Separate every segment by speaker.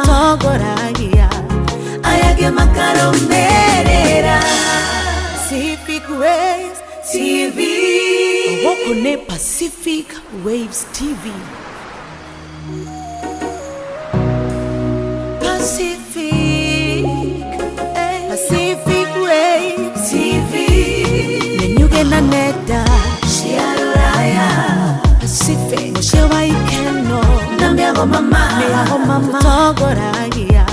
Speaker 1: Togoragia Ayage makaromerera Pacific Waves TV Wokone Pacific Waves TV Pacific Waves TV Nenyuge na neda Shiaraya Pacific Moshewa ikeno Nambiago mama Togoragia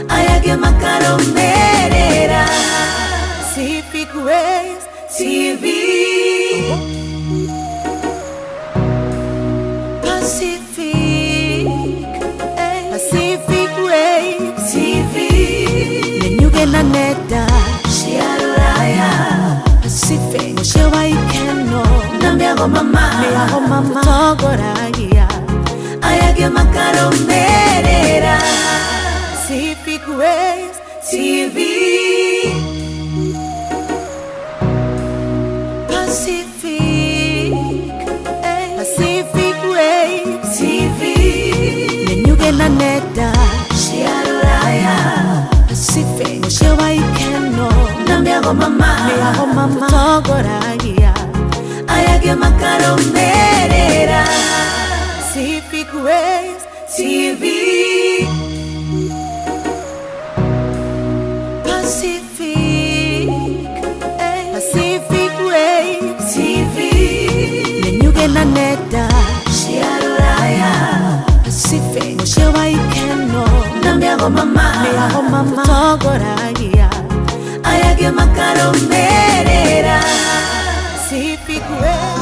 Speaker 1: Ayage makaromerera Pacific Waves TV Pacific Waves TV Nenyuge na neda Shiaraya Pacific Moshewa ikeno Nambiago mama Togoragia Ayage makaromerera Pacific Waves TV Pacific Waves TV Nenyuge na neda Shiaraya Pacific Moshewa ikeno Nambiago mama Togoragia Ayage makaromerera Pacific Waves TV Pacific Waves TV Nenyuge na neda Shiaraya Pacific Moshewa ikeno Nambiago mama Togoragia Ayage makaromerera Pacific Waves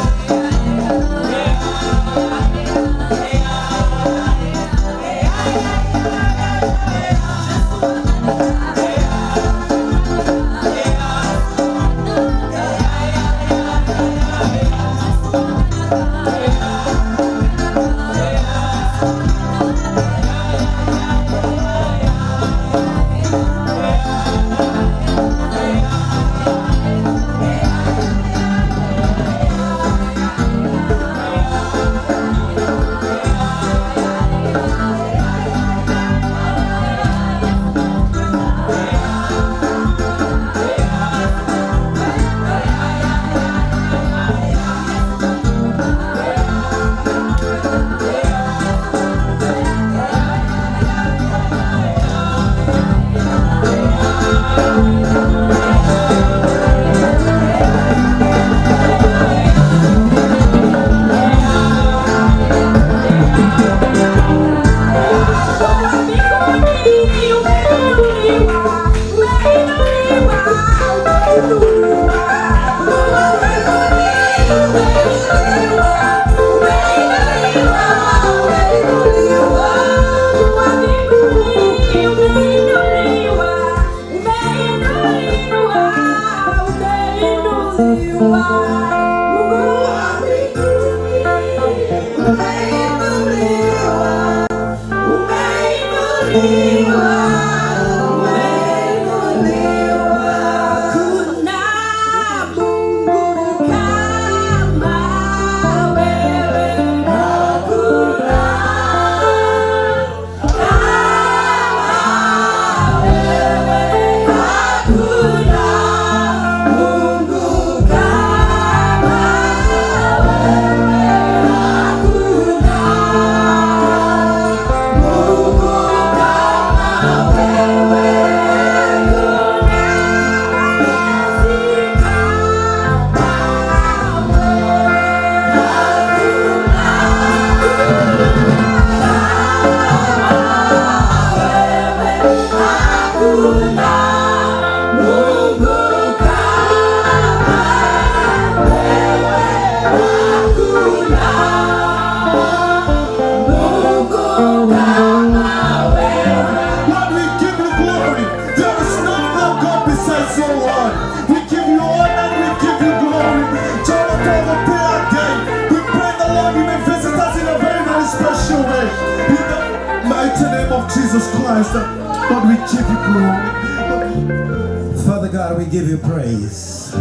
Speaker 2: Jesus Christ, God, we give you glory. Father God, we give you praise.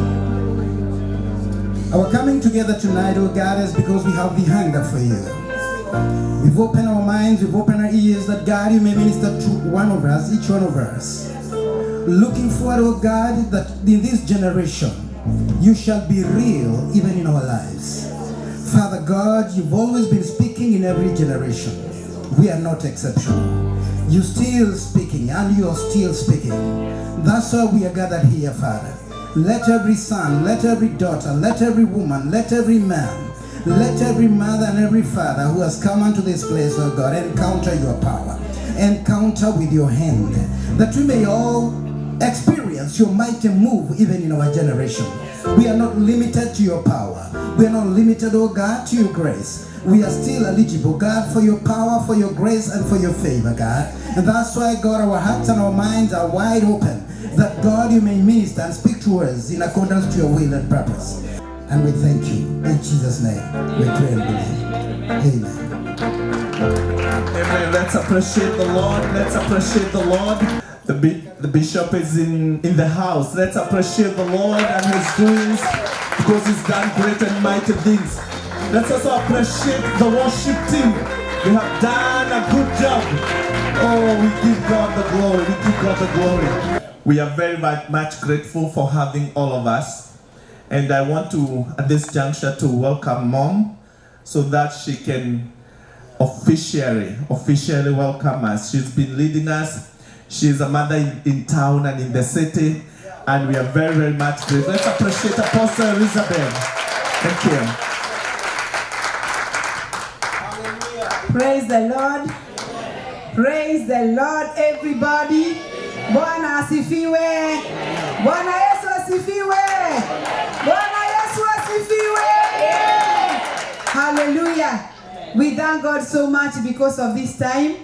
Speaker 2: Our coming together tonight, oh God, is because we have the hunger for you. We've opened our minds, we've opened our ears, that God, you may minister to one of us, each one of us. Looking forward, oh God, that in this generation, you shall be real even in our lives. Father God, you've always been speaking in every generation. We are not exceptional. You're still speaking, and you are still speaking. That's why we are gathered here, Father. Let every son, let every daughter, let every woman, let every man, let every mother and every father who has come unto this place, oh God, encounter your power, encounter with your hand, that we may all experience your mighty move even in our generation. We are not limited to your power. We are not limited, oh God, to your grace. We are still eligible, God, for your power, for your grace, and for your favor, God. And that's why, God, our hearts and our minds are wide open, that, God, you may minister and speak to us in accordance to your will and purpose. And we thank you. In Jesus' name, we pray and believe. Amen.
Speaker 3: Amen. Let's appreciate the Lord. Let's appreciate the Lord. The bishop is in the house. Let's appreciate the Lord and his doings, because he's done great and mighty things. Let's also appreciate the worship team. They have done a good job. Oh, we give God the glory. We give God the glory. We are very much grateful for having all of us. And I want to, at this juncture, to welcome Mom so that she can officially welcome us. She's been leading us. She's a mother in town and in the city. And we are very, very much grateful. Let's appreciate Apostle Elizabeth. Thank you.
Speaker 4: Praise the Lord. Praise the Lord, everybody. Bwana asifiwe. Bwana Yesu asifiwe. Bwana Yesu asifiwe. Hallelujah. We thank God so much because of this time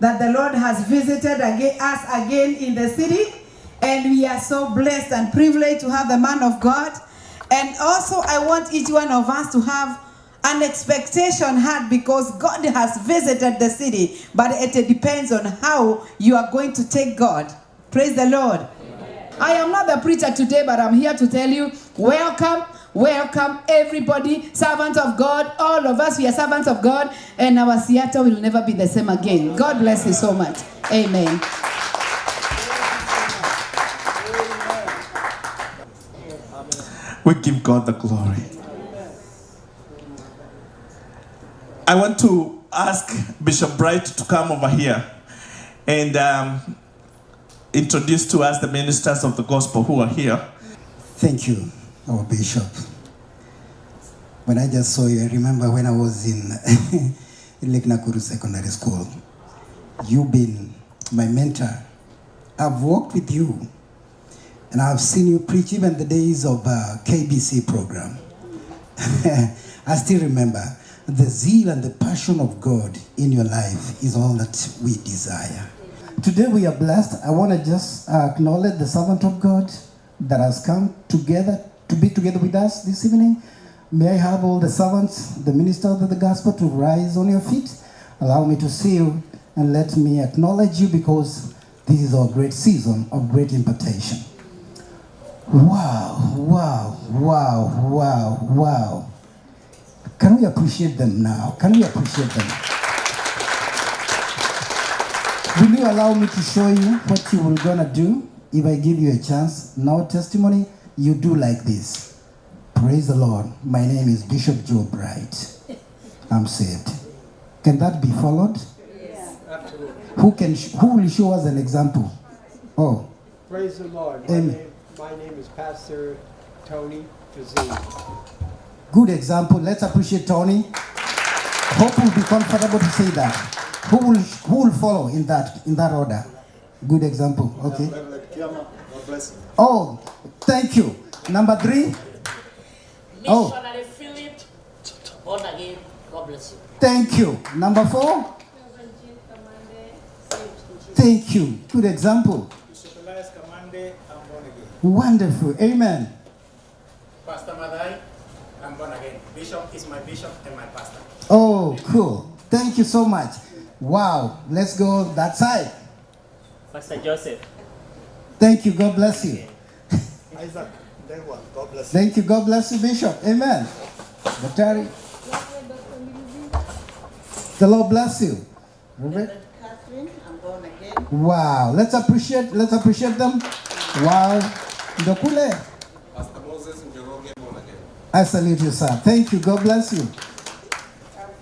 Speaker 4: that the Lord has visited us again in the city. And we are so blessed and privileged to have the man of God. And also I want each one of us to have an expectation had, because God has visited the city, but it depends on how you are going to take God. Praise the Lord. Amen. I am not the preacher today, but I'm here to tell you, welcome, welcome everybody, servant of God. All of us, we are servants of God, and our Seattle will never be the same again. God bless you so much. Amen.
Speaker 3: We give God the glory. I want to ask Bishop Bright to come over here and introduce to us the ministers of the gospel who are here.
Speaker 2: Thank you, our bishop. When I just saw you, I remember when I was in Lake Nakuru Secondary School. You've been my mentor. I've walked with you, and I've seen you preach even the days of KBC program. I still remember. The zeal and the passion of God in your life is all that we desire. Today we are blessed. I want to just acknowledge the servant of God that has come together to be together with us this evening. May I have all the servants, the ministers of the gospel, to rise on your feet. Allow me to see you and let me acknowledge you, because this is our great season of great impartation. Wow, wow, wow, wow, wow. Can we appreciate them now? Can we appreciate them? Will you allow me to show you what you were gonna do if I give you a chance? Now testimony, you do like this. Praise the Lord. My name is Bishop Joe Bright. I'm saved. Can that be followed?
Speaker 5: Yes. Absolutely.
Speaker 2: Who will show us an example? Oh.
Speaker 5: Praise the Lord.
Speaker 2: Amen.
Speaker 5: My name is Pastor Tony Fazee.
Speaker 2: Good example. Let's appreciate Tony. Hope you'll be comfortable to say that. Who will follow in that order? Good example. Okay. Oh, thank you. Number 3. Oh.
Speaker 6: Missionary Philip, born again. God bless you.
Speaker 2: Thank you. Number 4. Thank you. Good example. Wonderful. Amen.
Speaker 7: Pastor Madai, I'm born again. Bishop is my bishop and my pastor.
Speaker 2: Oh, cool. Thank you so much. Wow. Let's go that side.
Speaker 6: Pastor Joseph.
Speaker 2: Thank you. God bless you.
Speaker 7: Isaac, God bless you.
Speaker 2: Thank you. God bless you, Bishop. Amen. Batari. The Lord bless you. Reverend
Speaker 8: Catherine, I'm born again.
Speaker 2: Wow, let's appreciate them. Wow. Ndokule.
Speaker 9: Pastor Moses Njoroge, born again.
Speaker 2: I salute you, sir. Thank you. God bless you.
Speaker 8: I'm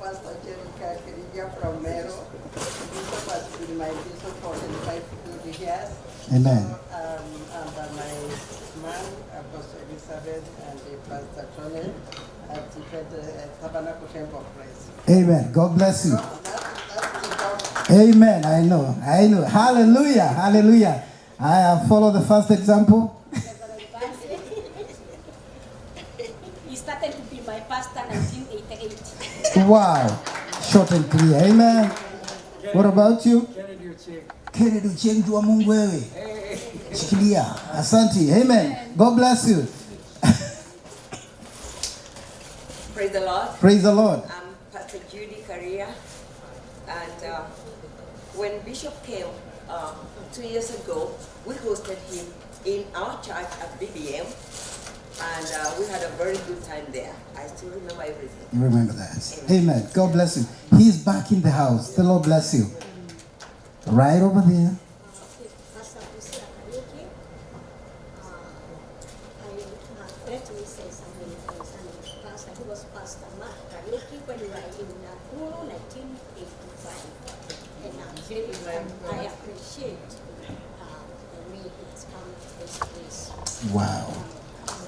Speaker 8: Pastor Kariuki from Mero. Bishop has been my bishop for 25 years.
Speaker 2: Amen.
Speaker 8: And my man, Apostle Elizabeth, and Pastor Tony at the Tabernacle Temple of Praise.
Speaker 2: Amen. God bless you. Amen. I know. Hallelujah. Hallelujah. I follow the first example.
Speaker 10: He started to be my pastor in 1988.
Speaker 2: Wow. Short and clear. Amen. What about you? Kennedy Ucheng wa Mungu wewe. Shikilia. Asante. Amen. God bless you.
Speaker 11: Praise the Lord.
Speaker 2: Praise the Lord.
Speaker 11: I'm Pastor Judy Career, and when Bishop came 2 years ago, we hosted him in our church at BBM, and we had a very good time there. I still remember everything.
Speaker 2: You remember that. Amen. God bless you. He's back in the house. The Lord bless you. Right over there.
Speaker 10: Pastor Kariuki, let me say something concerning Pastor. He was Pastor Kariuki when we were in Nakuru, 1985. And I appreciate the way it's come to this place.
Speaker 2: Wow.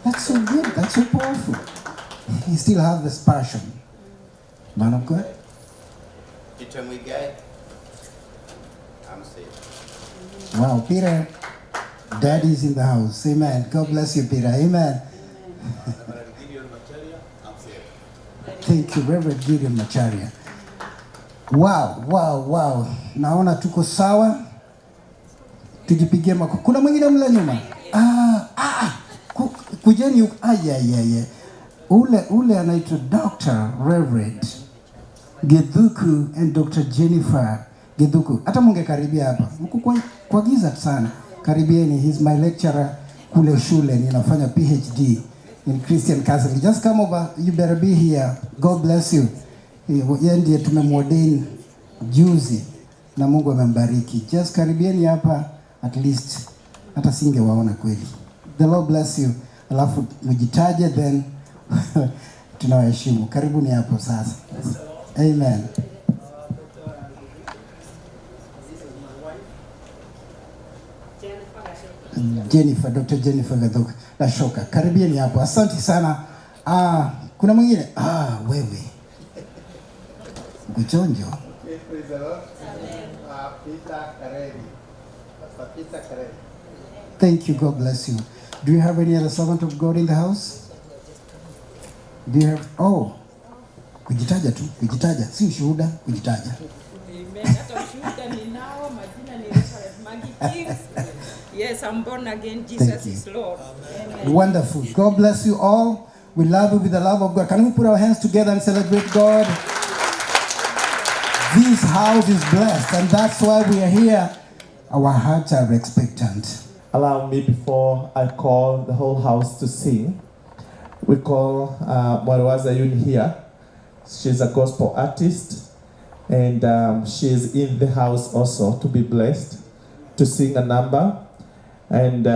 Speaker 2: That's so good. That's so powerful. He still has this passion. Man of God.
Speaker 9: Peter Mwigai, I'm saved.
Speaker 2: Wow, Peter. Daddy's in the house. Amen. God bless you, Peter. Amen.
Speaker 9: Reverend Gideon Macharia, I'm saved.
Speaker 2: Thank you, Reverend Gideon Macharia. Wow. Naona tuko sawa. Tujipigie makofi. Kuna mwingine mle nyuma? Kujeni huko. Ule anaitwa Dr. Reverend Githuku and Dr. Jennifer Githuku. Hata mungekaribia hapa. Mko kwa giza sana. Karibieni. He's my lecturer kule shule. Ninafanya PhD in Christian counseling. Just come over. You better be here. God bless you. Yeye ndiye tumemordain juzi na Mungu amembariki. Just karibieni hapa at least. Hata singewaona kweli. The Lord bless you. Alafu mjitaje then tunawaheshimu. Karibuni hapo sasa. Amen. Jennifer, Dr. Jennifer Gadhoka. Nashoka. Karibieni hapo. Asante sana. Kuna mwingine? Wewe. Kuchonjo.
Speaker 7: Praise the Lord. Peter Kareli. Pastor Peter Kareli.
Speaker 2: Thank you. God bless you. Do you have any other servant of God in the house? Do you have? Kujitaja tu. Kujitaja. Si ushuhuda. Kujitaja.
Speaker 12: Amen. Hata ushuhuda ninao, majina ni Reverend Maggie Gibbs. Yes, I'm born again. Jesus is Lord. Amen.
Speaker 2: Wonderful. God bless you all. We love you with the love of God. Can we put our hands together and celebrate God? This house is blessed, and that's why we are here. Our hearts are expectant.
Speaker 3: Allow me, before I call the whole house to sing, we call Mwarwaza Yuni here. She's a gospel artist, and she's in the house also to be blessed, to sing a number. And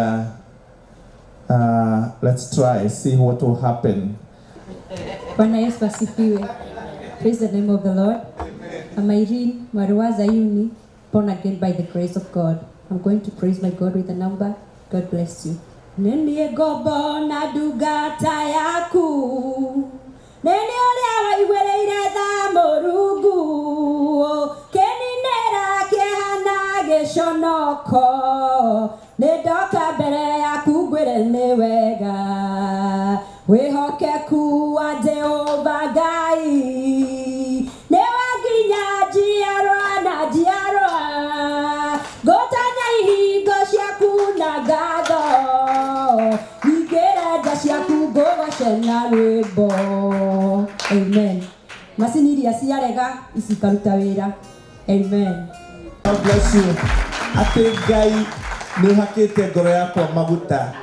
Speaker 3: let's try, see what will happen.
Speaker 13: Bwana Yesu asifiwe. Praise the name of the Lord. I'm Irene Mwarwaza Yuni, born again by the grace of God. I'm going to praise my God with a number. God bless you. Nenie gobo na dugata yaku. Nenie olewa iwereire tha morugu. Keninera kehana geshonoko. Nedoka bere yaku gwere newega. Wehokeku wa Jehova Gai. Newaginya jiarwa na jiarwa. Gotanya ihigo shaku na gado. Igera jashaku gowa shena rebo. Amen. Masiniri asiyarega isikaruta wira. Amen.
Speaker 3: God bless you. Ate gai nuhakete ngoro yakwa maguta.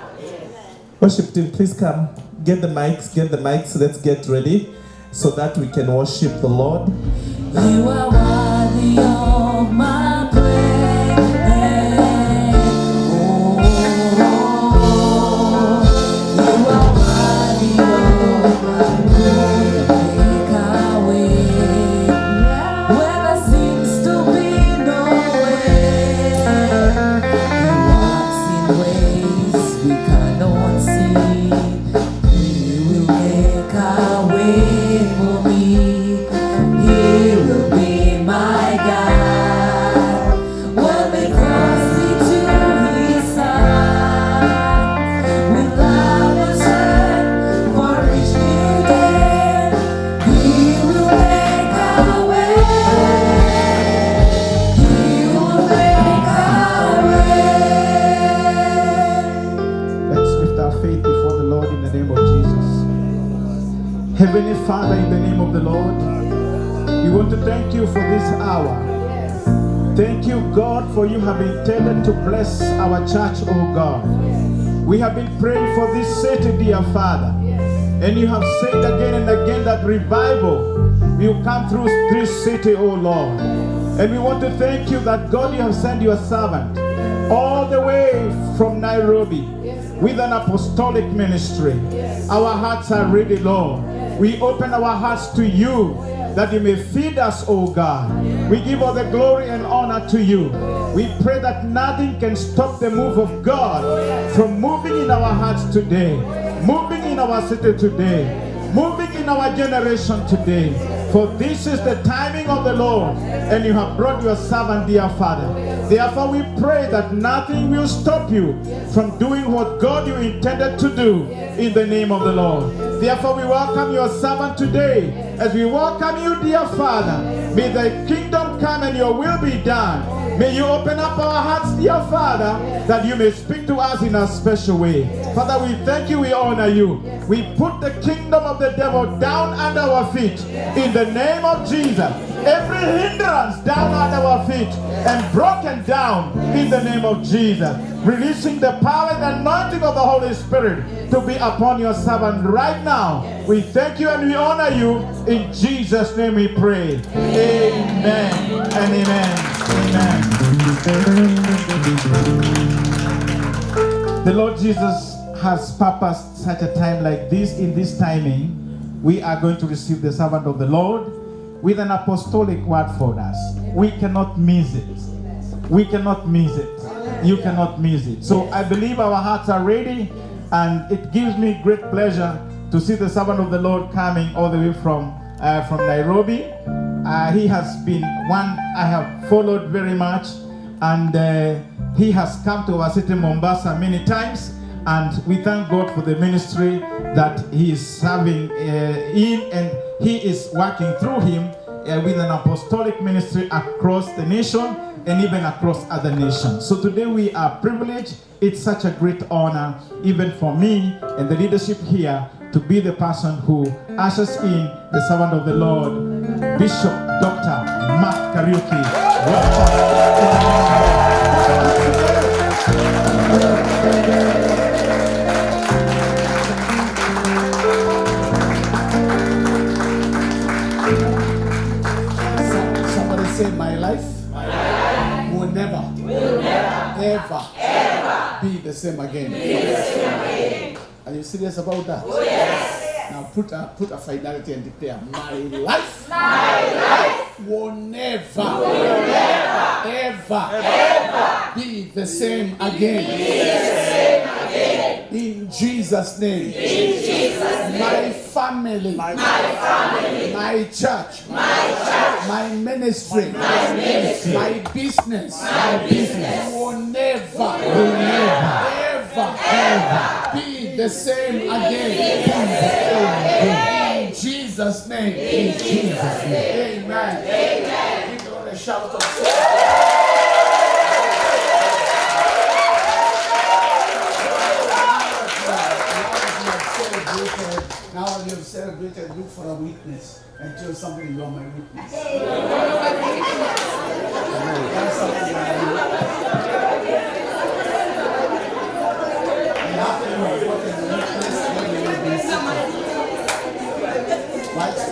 Speaker 3: Worship team, please come. Get the mics. Let's get ready so that we can worship the Lord.
Speaker 1: You are worthy of my praise. Oh, you are worthy of my praise. Make a way where there seems to be no way. He works in ways we cannot see. He will make a way for me. He will be my God. When we cross into His side, with love and strength for each new day, He will make a way. He will make a way.
Speaker 3: Let's lift our faith before the Lord in the name of Jesus. Heavenly Father, in the name of the Lord, we want to thank you for this hour. Thank you, God, for you have intended to bless our church, oh God. We have been praying for this city, dear Father. And you have said again and again that revival will come through this city, oh Lord. And we want to thank you that, God, you have sent your servant all the way from Nairobi with an apostolic ministry. Our hearts are ready, Lord. We open our hearts to you that you may feed us, oh God. We give all the glory and honor to you. We pray that nothing can stop the move of God from moving in our hearts today, moving in our city today, moving in our generation today. For this is the timing of the Lord, and you have brought your servant, dear Father. Therefore we pray that nothing will stop you from doing what God you intended to do in the name of the Lord. Therefore we welcome your servant today. As we welcome you, dear Father, may the kingdom come and your will be done. May you open up our hearts, dear Father, that you may speak to us in a special way. Father, we thank you, we honor you. We put the kingdom of the devil down under our feet in the name of Jesus. Every hindrance down under our feet and broken down in the name of Jesus. Releasing the power and anointing of the Holy Spirit to be upon your servant right now. We thank you and we honor you. In Jesus' name we pray. Amen and amen. Amen. The Lord Jesus has purposed such a time like this. In this timing, we are going to receive the servant of the Lord with an apostolic word for us. We cannot miss it. We cannot miss it. You cannot miss it. So I believe our hearts are ready, and it gives me great pleasure to see the servant of the Lord coming all the way from Nairobi. He has been one I have followed very much, and he has come to our city Mombasa many times, and we thank God for the ministry that he is serving in, and he is working through him with an apostolic ministry across the nation and even across other nations. So today we are privileged. It's such a great honor, even for me and the leadership here, to be the person who ushers in the servant of the Lord, Bishop Dr. Kariuki.
Speaker 7: Somebody say, my life will never, ever be the same again. Are you serious about that?
Speaker 1: Oh, yes.
Speaker 7: Now put a finality and declare, my life will never, ever be the same again. In Jesus' name. My family, my church, my ministry, my business will never, ever be the same again. In Jesus' name. Amen. Give God a shout of now you have celebrated, look for a witness and tell somebody you are my witness.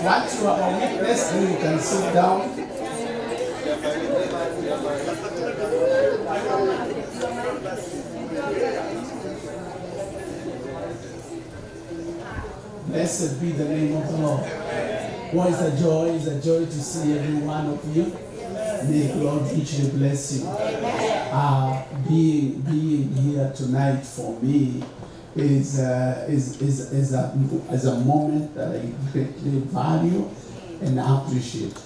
Speaker 7: Once you are a witness, then you can sit down. Blessed be the name of the Lord. What is a joy? It's a joy to see every one of you. May God richly bless you. Being here tonight for me is a moment that I greatly value and appreciate,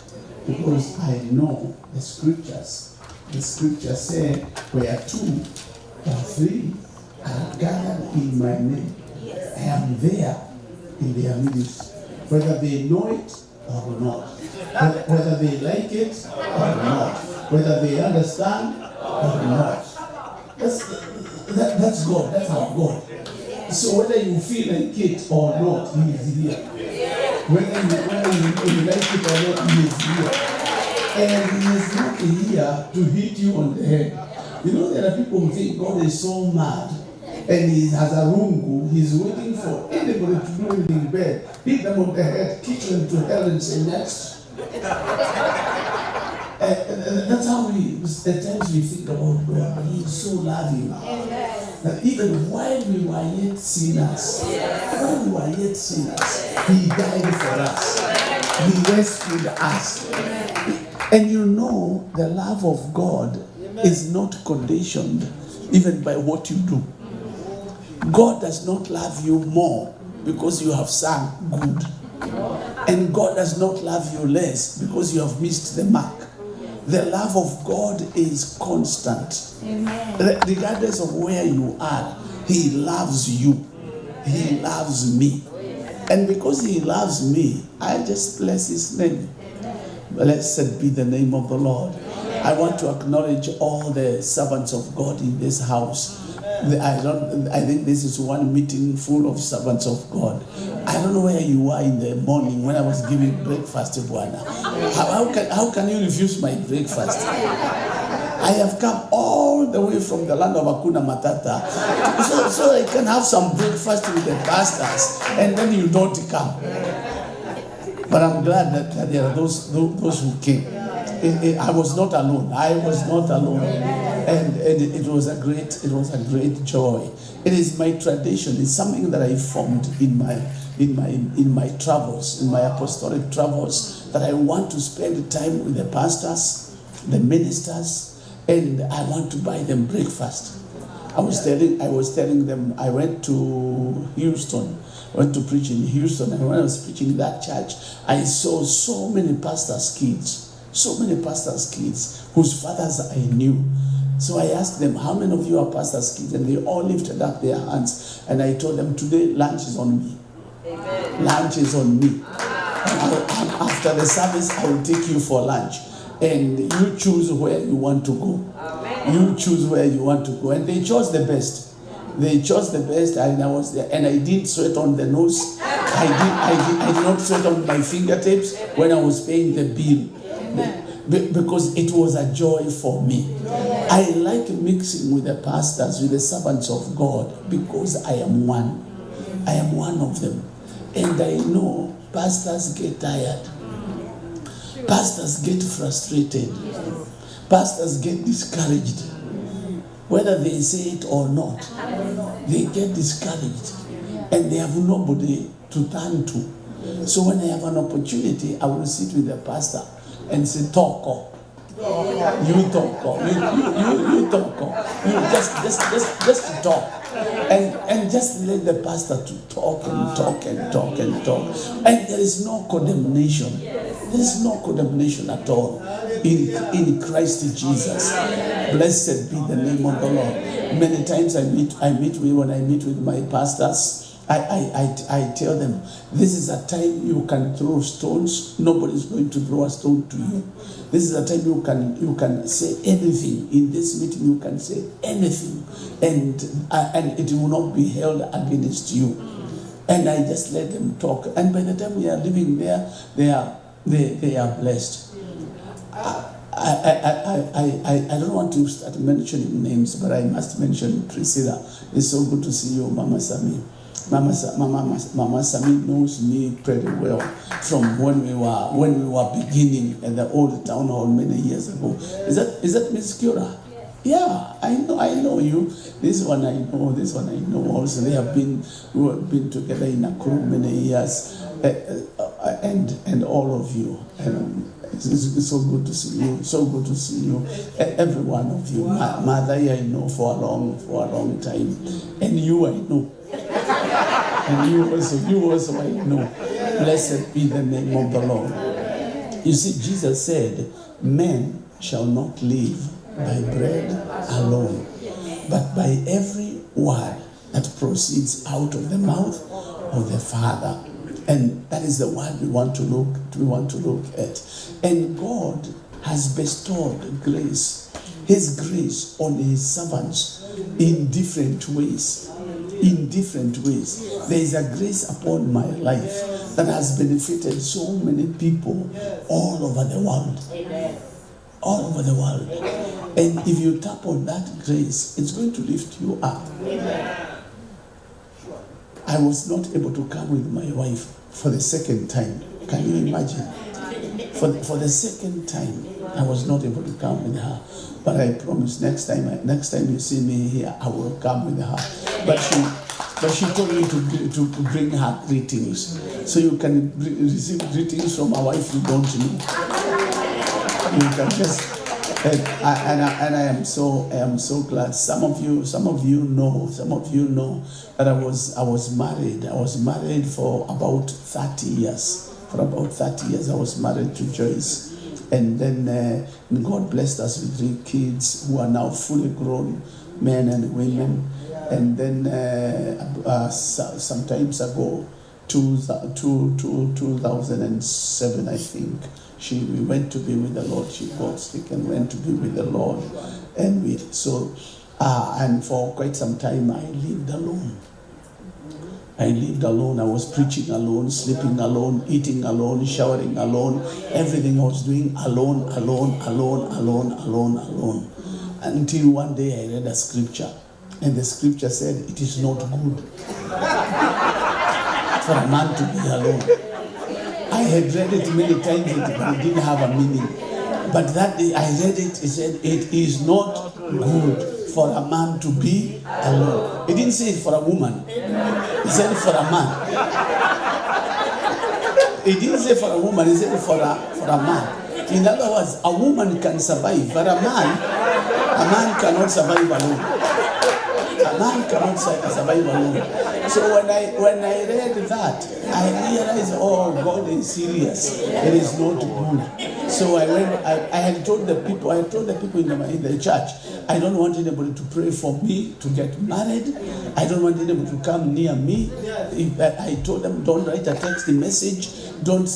Speaker 7: because I know the scriptures. The scriptures say, where 2 or 3 are gathered in my name, I am there in their midst, whether they know it or not, whether they like it or not, whether they understand or not. That's God. That's our God. So whether you feel like it or not, He is here. Whether you like it or not, He is here. And He is not here to hit you on the head. You know, there are people who think God is so mad and He has a rungu. He's waiting for anybody to do it in bed, hit them on the head, kick them to hell and say next. That's how at times we think about God. He is so loving. That even while we were yet sinners, He died for us. He rescued us. And you know, the love of God is not conditioned even by what you do. God does not love you more because you have sung good. And God does not love you less because you have missed the mark. The love of God is constant. Amen. Regardless of where you are, He loves you. He loves me. And because He loves me, I just bless His name. Blessed be the name of the Lord. I want to acknowledge all the servants of God in this house. I think this is one meeting full of servants of God. I don't know where you were in the morning when I was giving breakfast to Buana. How can you refuse my breakfast? I have come all the way from the land of Hakuna Matata so I can have some breakfast with the pastors, and then you don't come. But I'm glad that there are those who came. I was not alone. And it was a great joy. It is my tradition. It's something that I formed in my travels, in my apostolic travels, that I want to spend time with the pastors, the ministers, and I want to buy them breakfast. I was telling them, I went to Houston. I went to preach in Houston, and when I was preaching in that church, I saw so many pastors' kids whose fathers I knew. So I asked them, how many of you are pastors' kids? And they all lifted up their hands. And I told them, today lunch is on me. Amen. Lunch is on me. After the service, I will take you for lunch. And you choose where you want to go. Amen. You choose where you want to go. And they chose the best. They chose the best, and I was there. And I didn't sweat on the nose. I did not sweat on my fingertips when I was paying the bill. Because it was a joy for me. I like mixing with the pastors, with the servants of God, because I am one. I am one of them. And I know pastors get tired. Pastors get frustrated. Pastors get discouraged. Whether they say it or not, they get discouraged. And they have nobody to turn to. So when I have an opportunity, I will sit with the pastor and say, talk. You talk. You talk. You just talk. And just let the pastor to talk. And there is no condemnation. There is no condemnation at all in Christ Jesus. Blessed be the name of the Lord. Many times when I meet with my pastors, I tell them, this is a time you can throw stones. Nobody's going to throw a stone to you. This is a time you can say anything. In this meeting, you can say anything, and it will not be held against you. And I just let them talk. And by the time we are living there, they are blessed. I don't want to start mentioning names, but I must mention Priscilla. It's so good to see you, Mama Sami. Mama Sami knows me pretty well from when we were beginning at the old town hall many years ago. Is that Miss Kura? Yeah, I know you. This one I know also. We have been together in Nakuru many years, and all of you. And it's so good to see you. So good to see you, every one of you. Mother, I know for a long time, and you I know. And you also I know. Blessed be the name of the Lord. You see, Jesus said, men shall not live by bread alone, but by every word that proceeds out of the mouth of the Father. And that is the word we want to look at. And God has bestowed grace, his grace on his servants in different ways. There is a grace upon my life that has benefited so many people all over the world. All over the world. And if you tap on that grace, it's going to lift you up. I was not able to come with my wife for the second time. Can you imagine? For the second time, I was not able to come with her. But I promise next time you see me here, I will come with her. But she told me to bring her greetings. So you can receive greetings from a wife you don't know. You can just, and I am so glad. Some of you know that I was married. I was married for about 30 years. For about 30 years, I was married to Joyce. And then God blessed us with 3 kids who are now fully grown, men and women. And then sometimes ago, 2007, I think, we went to be with the Lord. She got sick and went to be with the Lord. And and for quite some time, I lived alone. I was preaching alone, sleeping alone, eating alone, showering alone. Everything I was doing alone. Until one day I read a scripture. And the scripture said, it is not good for a man to be alone. I had read it many times, but it didn't have a meaning. But that day I read it, it said, it is not good for a man to be alone. It didn't say it for a woman. It said it for a man. It didn't say for a woman, it said it for a man. In other words, a woman can survive, but a man cannot survive alone. A man cannot survive alone. So when I read that, I realized, oh, God is serious. It is not good. So I had told the people in the church, I don't want anybody to pray for me to get married. I don't want anybody to come near me. I told them, don't write a text message. Don't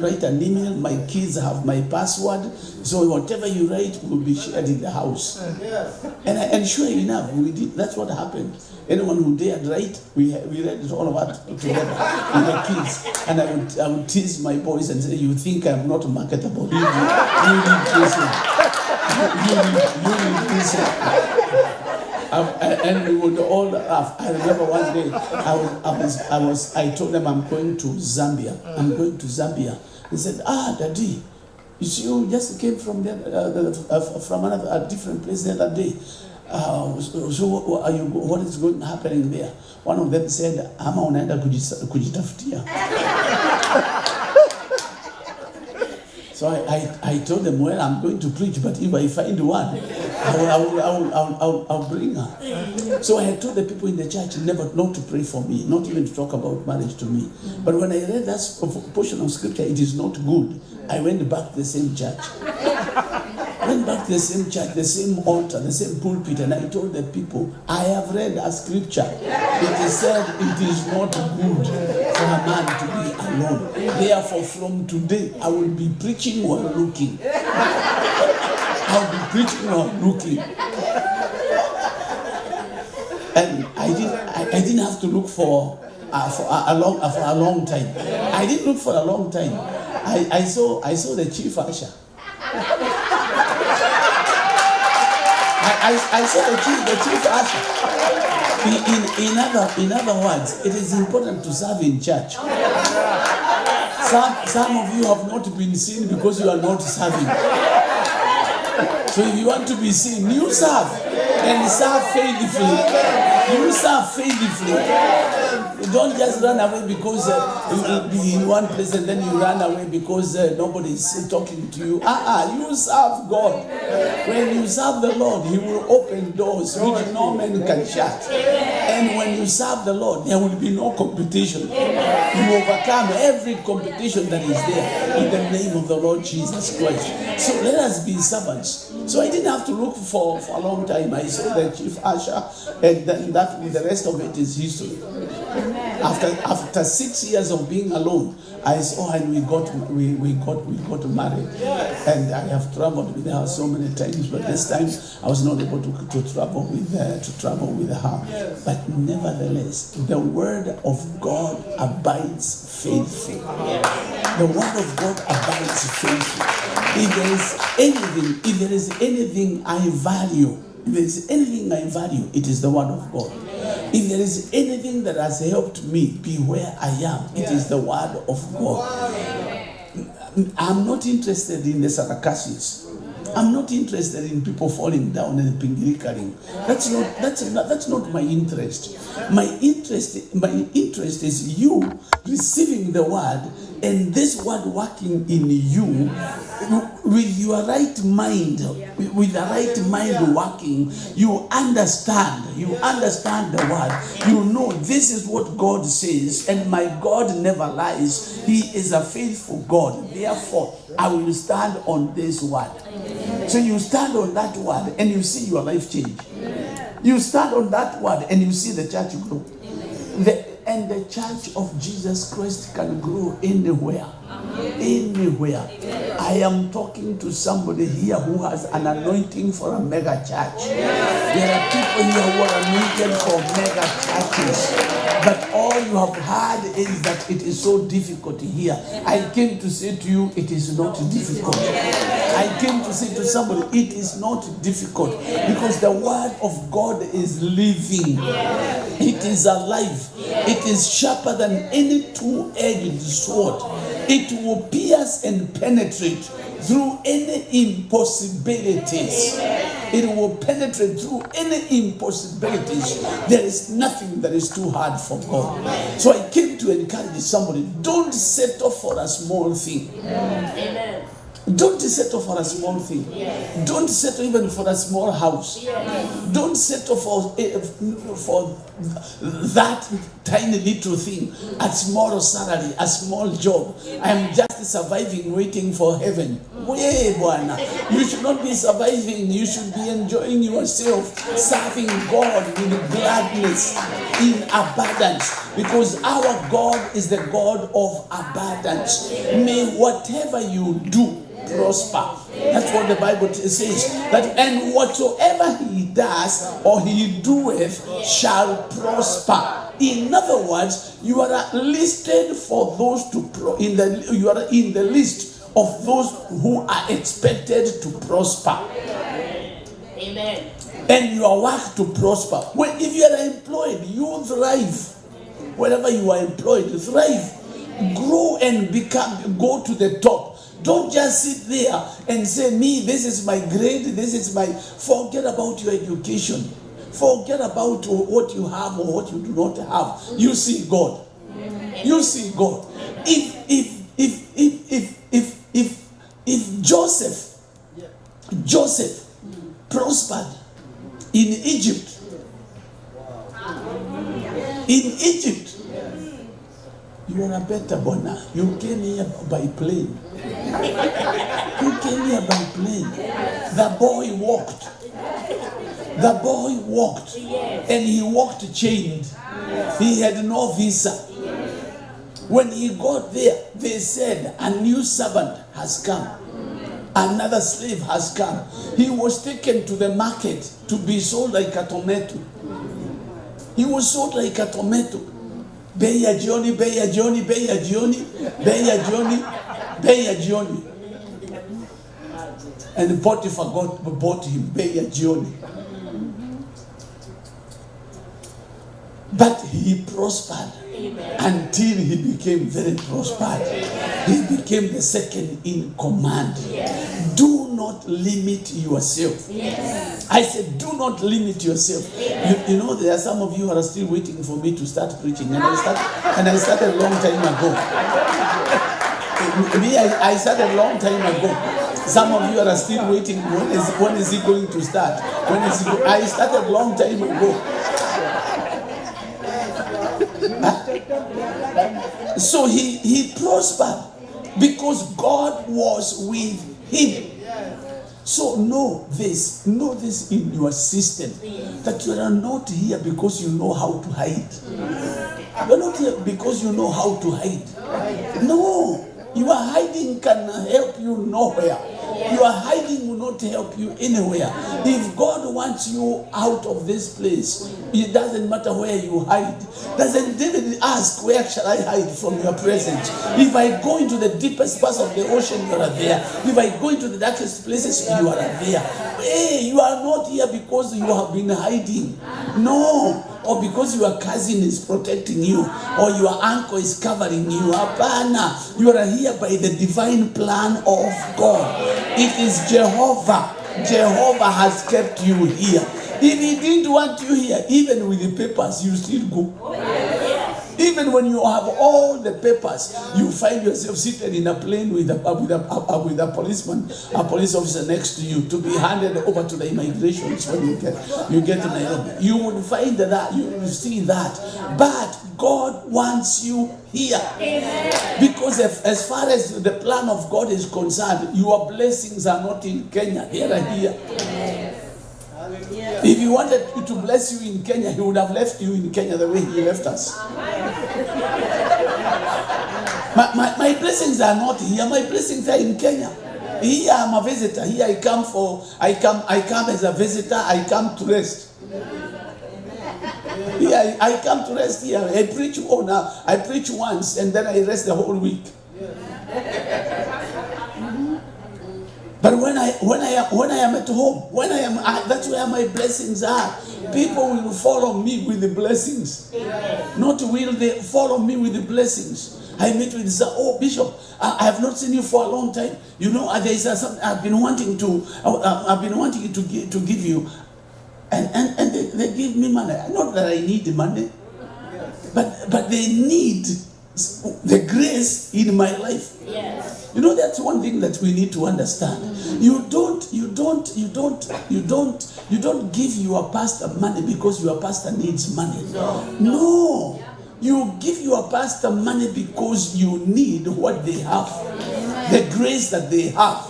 Speaker 7: write an email. My kids have my password. So whatever you write will be shared in the house. And sure enough, we did. That's what happened. Anyone who dared write, we read it all about together with the kids. And I would tease my boys and say, you think I'm not marketable? You read this one. You read this one. And we would all laugh. I remember one day I told them I'm going to Zambia. They said, Daddy, you see, you just came from a different place the other day. So what is happening there? One of them said, ama unaenda kujitafutia. So I told them, well, I'm going to preach, but if I find one, I'll bring her. So I had told the people in the church not to pray for me, not even to talk about marriage to me. But when I read that portion of scripture, it is not good. I went back to the same church. The same altar, the same pulpit, and I told the people, I have read a scripture. It is said it is not good for a man to be alone. Therefore, from today, I will be preaching while looking. I'll be preaching while looking. And I didn't have to look for a long time. I didn't look for a long time. I saw the chief usher. I saw the chief usher. In other words, it is important to serve in church. Some of you have not been seen because you are not serving. So if you want to be seen, you serve and serve faithfully. You serve faithfully. Don't just run away because you will be in one place and then you run away because nobody is talking to you. You serve God. When you serve the Lord, He will open doors which no man can shut. And when you serve the Lord, there will be no competition. You overcome every competition that is there in the name of the Lord Jesus Christ. So let us be servants. So I didn't have to look for a long time. I saw the chief usher, and then the rest of it is history. After 6 years of being alone, I saw and we got married. And I have traveled with her so many times, but this time I was not able to travel with her. But nevertheless, the word of God abides faithful. The word of God abides faithful. If there is anything I value, it is the word of God. If there is anything that has helped me be where I am, it is the word of God. I'm not interested in the sarcasms. I'm not interested in people falling down and pingirikaring. That's not my interest. My interest is you receiving the word and this word working in you with your right mind, with the right mind working. You understand the word. You know this is what God says, and my God never lies. He is a faithful God. Therefore, I will stand on this word. So you stand on that word and you see your life change. You stand on that word and you see the church grow. And the church of Jesus Christ can grow anywhere. Anywhere. I am talking to somebody here who has an anointing for a mega church. There are people here who are anointed for mega churches. But all you have heard is that it is so difficult here. I came to say to you, it is not difficult. I came to say to somebody, it is not difficult. Because the word of God is living. It is alive. It is sharper than any two-edged sword. It will pierce and penetrate through any impossibilities. It will penetrate through any impossibilities. There is nothing that is too hard for God. So I came to encourage somebody, don't settle for a small thing. Amen. Don't settle for a small thing. Don't settle even for a small house. Don't settle for that tiny little thing, a small salary, a small job. I am just surviving, waiting for heaven. You should not be surviving. You should be enjoying yourself, serving God with gladness, in abundance, because our God is the God of abundance. May whatever you do prosper. That's what the Bible says. That and whatsoever he does or he doeth shall prosper. In other words, you are listed for those you are in the list of those who are expected to prosper.
Speaker 6: Amen.
Speaker 7: And your work to prosper. If you are employed, you thrive. Wherever you are employed, thrive. Grow and go to the top. Don't just sit there and say, me, this is my grade, forget about your education. Forget about what you have or what you do not have. You see God. You see God. If Joseph prospered in Egypt, you are a better born. You came here by plane. The boy walked. And he walked chained. He had no visa. When he got there, they said, a new servant has come. Another slave has come. He was taken to the market to be sold like a tomato. He was sold like a tomato. Beya Johnny. And Potiphar bought him, Beya Johnny. But he prospered until he became very prospered. He became the second in command. Do not limit yourself. I said, do not limit yourself. You know, there are some of you who are still waiting for me to start preaching. And I started a long time ago. I started a long time ago. Some of you are still waiting. When is he going to start? I started a long time ago. So he prospered because God was with him. So know this in your system, that you are not here because you know how to hide. You are not here because you know how to hide. No, your hiding can help you nowhere. Your hiding will not help you anywhere. If God wants you out of this place, it doesn't matter where you hide. Doesn't David ask, where shall I hide from your presence? If I go into the deepest parts of the ocean, you are there. If I go into the darkest places, you are there. Hey, you are not here because you have been hiding. No. Or because your cousin is protecting you, or your uncle is covering you. Apana, you are here by the divine plan of God. It is Jehovah. Jehovah has kept you here. If he didn't want you here, even with the papers, you still go. Even when you have all the papers, you find yourself seated in a plane with a policeman, a police officer next to you, to be handed over to the immigrations when you get to Nairobi. You would find that, you will see that. But God wants you here. Because as far as the plan of God is concerned, your blessings are not in Kenya, they are here. If he wanted to bless you in Kenya, he would have left you in Kenya the way he left us. My blessings are not here. My blessings are in Kenya. Here I'm a visitor. Here I come as a visitor. I come to rest. Here I come to rest here. I preach once and then I rest the whole week. But when I am at home, that's where my blessings are. People will follow me with the blessings. Not will they follow me with the blessings. I meet with Bishop, I have not seen you for a long time. You know, there is something I've been wanting to give you, and they give me money. Not that I need the money, but they need the grace in my life. Yes. You know, that's one thing that we need to understand. You don't give your pastor money because your pastor needs money. No. You give your pastor money because you need what they have. The grace that they have.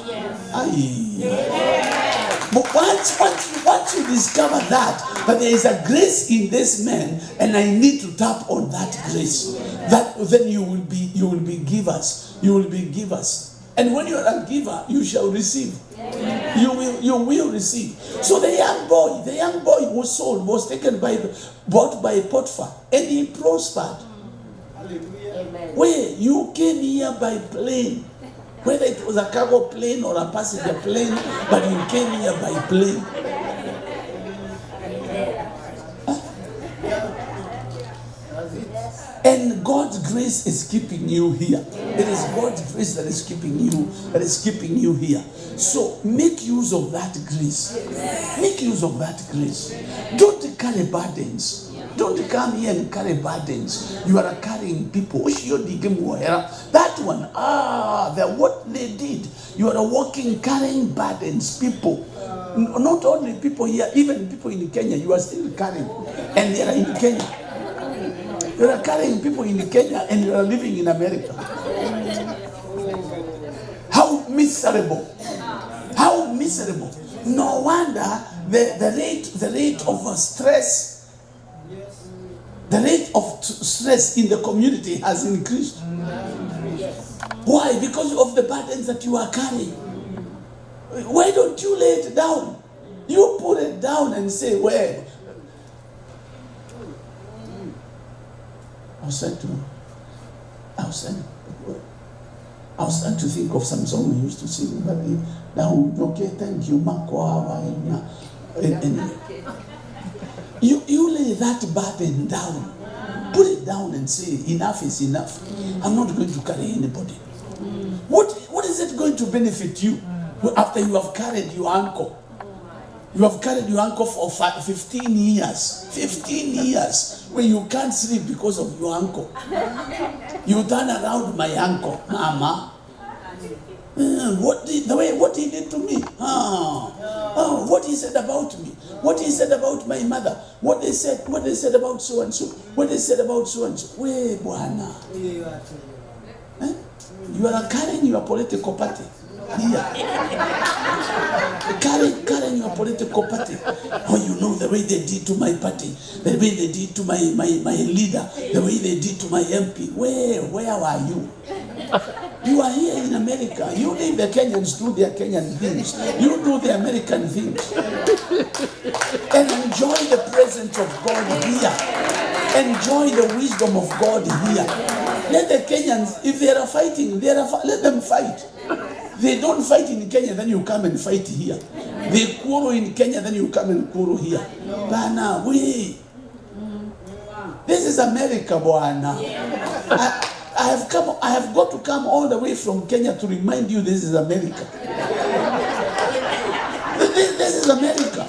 Speaker 7: But once you discover that there is a grace in this man, and I need to tap on that grace, then you will be givers. You will be givers. And when you are a giver, you shall receive. You will receive. So the young boy was sold, was bought by Potiphar, and he prospered. Where you came here by plane, whether it was a cargo plane or a passenger plane, but you came here by plane. And God's grace is keeping you here. It is God's grace that is keeping you here. So make use of that grace. Make use of that grace. Don't carry burdens. Don't come here and carry burdens. You are carrying people. That one, what they did. You are walking, carrying burdens, people. Not only people here, even people in Kenya, you are still carrying. And they are in Kenya. You are carrying people in Kenya and you are living in America. How miserable. How miserable. No wonder the rate of stress. The rate of stress in the community has increased. Why? Because of the burdens that you are carrying. Why don't you lay it down? You put it down and say, well, I was trying to think of some song we used to sing, but now, okay, thank you, You lay that burden down. Put it down and say, enough is enough. I'm not going to carry anybody. What is it going to benefit you after you have carried your uncle? You have carried your uncle for 15 years. 15 years where you can't sleep because of your uncle. You turn around my uncle, Mama. What he did to me? What he said about me? What he said about my mother? What they said about so and so? What they said about so and so? Wait, Bwana. You are carrying your political party here. Carrying your political party. Oh, you know the way they did to my party, the way they did to my leader, the way they did to my MP. Where are you? You are here in America. You leave the Kenyans do their Kenyan things. You do the American things. And enjoy the presence of God here. Enjoy the wisdom of God here. Let the Kenyans, if they are fighting, let them fight. They don't fight in Kenya, then you come and fight here. They quarrel in Kenya, then you come and quarrel here. Bana, this is America, Bwana. I have got to come all the way from Kenya to remind you this is America. This is America.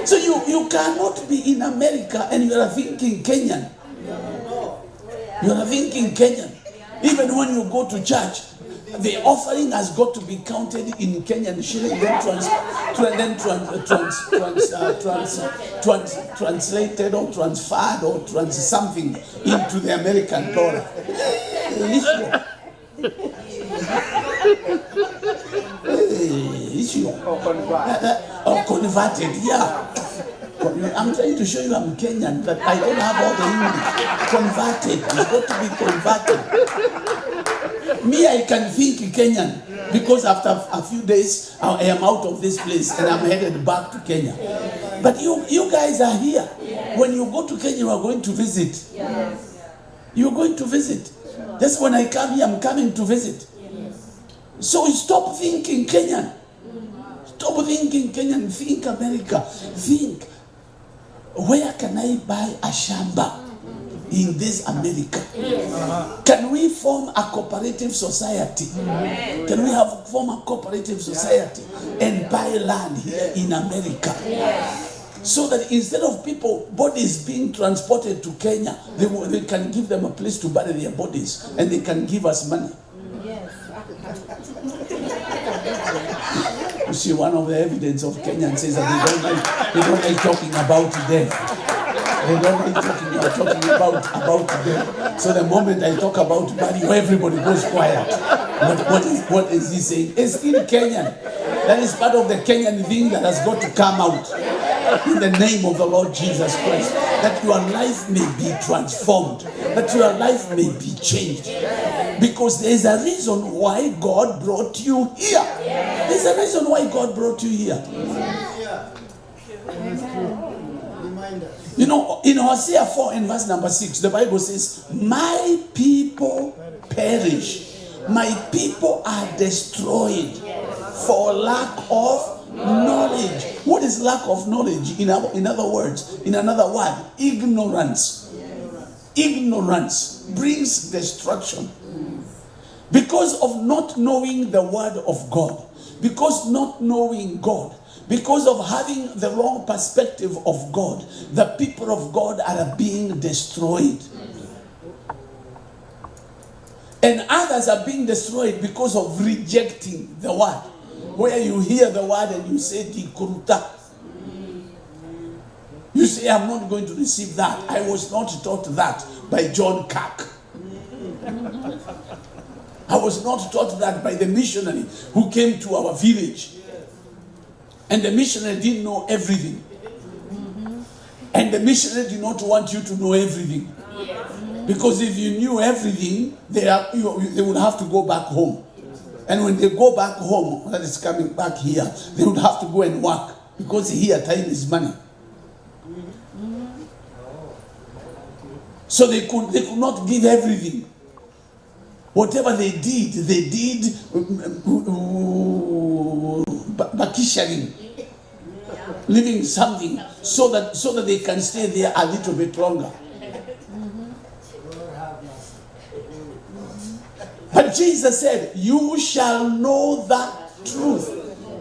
Speaker 7: So you cannot be in America and you are thinking Kenyan. You are thinking Kenyan. Even when you go to church, the offering has got to be counted in Kenyan shilling, then translated or transferred or something into the American dollar. Or converted, yeah. I'm trying to show you I'm Kenyan, that I don't have all the English. Converted, it's got to be converted. Me, I can think Kenyan because after a few days I am out of this place and I'm headed back to Kenya. But you guys are here. When you go to Kenya, you are going to visit. You're going to visit. That's when I come here, I'm coming to visit. So stop thinking Kenyan. Stop thinking Kenyan. Think America. Think, where can I buy a shamba in this America? Can we form a cooperative society? Can we form a cooperative society and buy land here in America? So that instead of people, bodies being transported to Kenya, they can give them a place to bury their bodies and they can give us money. You see, one of the evidence of Kenyans says that they don't like talking about death. They don't like talking about death. So the moment I talk about burial, everybody goes quiet. What is he saying? It's still Kenyan. That is part of the Kenyan thing that has got to come out. In the name of the Lord Jesus Christ, that your life may be transformed, that your life may be changed. Because there is a reason why God brought you here. There's a reason why God brought you here. You know, in Hosea 4 and verse number 6, the Bible says, my people perish. My people are destroyed for lack of knowledge. What is lack of knowledge? In other words, in another word, ignorance. Ignorance brings destruction. Because of not knowing the word of God, because not knowing God, because of having the wrong perspective of God, the people of God are being destroyed. And others are being destroyed because of rejecting the word. Where you hear the word and you say, Di kuruta. You say, I'm not going to receive that. I was not taught that by John Kirk. I was not taught that by the missionary who came to our village. And the missionary didn't know everything. And the missionary did not want you to know everything. Because if you knew everything, they would have to go back home. And when they go back home, that is coming back here, they would have to go and work. Because here, time is money. So they could not give everything. Whatever they did bakisharing, leaving something so that they can stay there a little bit longer. But Jesus said, you shall know the truth.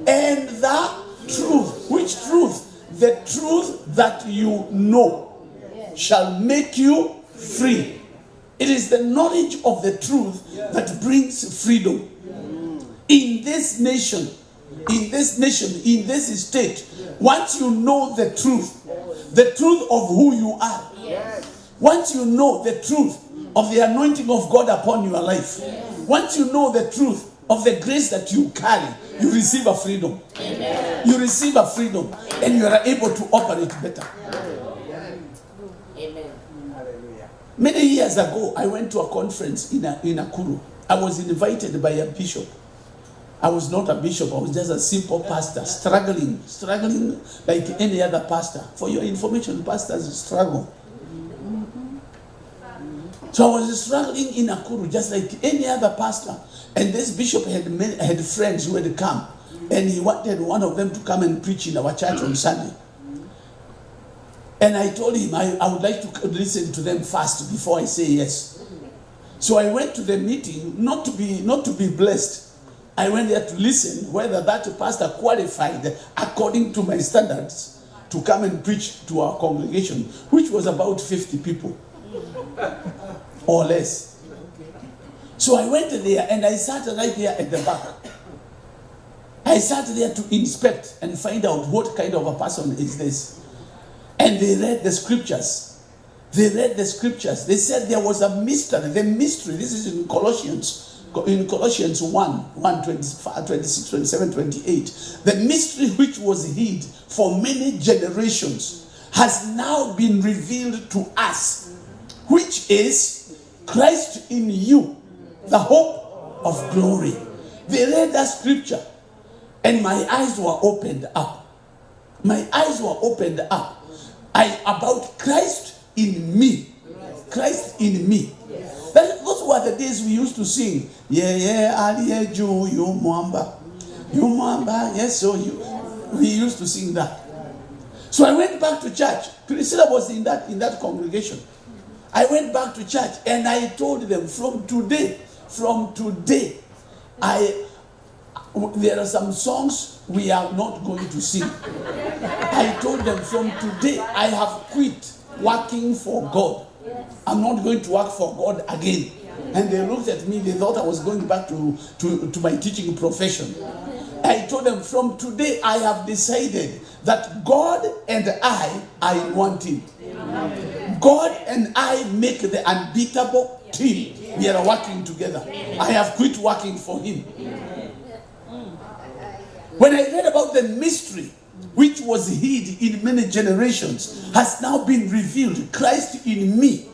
Speaker 7: And the truth. Which truth? The truth that you know shall make you free. It is the knowledge of the truth that brings freedom. In this nation, in this state, once you know the truth of who you are, once you know the truth of the anointing of God upon your life, once you know the truth of the grace that you carry, you receive a freedom. You receive a freedom, and you are able to operate better. Many years ago, I went to a conference in Nakuru. I was invited by a bishop. I was not a bishop, I was just a simple pastor, struggling like any other pastor. For your information, pastors struggle. So I was struggling in Nakuru just like any other pastor. And this bishop had friends who had come. And he wanted one of them to come and preach in our church on Sunday. And I told him I would like to listen to them first before I say yes. So I went to the meeting not to be blessed. I went there to listen whether that pastor qualified according to my standards to come and preach to our congregation, which was about 50 people or less. So I went there and I sat right there at the back. I sat there to inspect and find out what kind of a person is this. And they read the scriptures. They said there was a mystery. The mystery, this is in Colossians 1, 25, 26, 27, 28. The mystery which was hid for many generations has now been revealed to us, which is Christ in you, the hope of glory. They read that scripture and my eyes were opened up. My eyes were opened up. About Christ in me. Christ in me. Those were the days we used to sing. You mwamba. You mwamba. Yes, so we used to sing that. So I went back to church. Priscilla was in that congregation. I went back to church and I told them from today, there are some songs we are not going to sing. I told them from today I have quit working for God. I'm not going to work for God again. And they looked at me, they thought I was going back to my teaching profession. I told them from today I have decided that God and I are in one team. God and I make the unbeatable team. We are working together. I have quit working for him. When I read about the mystery which was hid in many generations has now been revealed, Christ in me,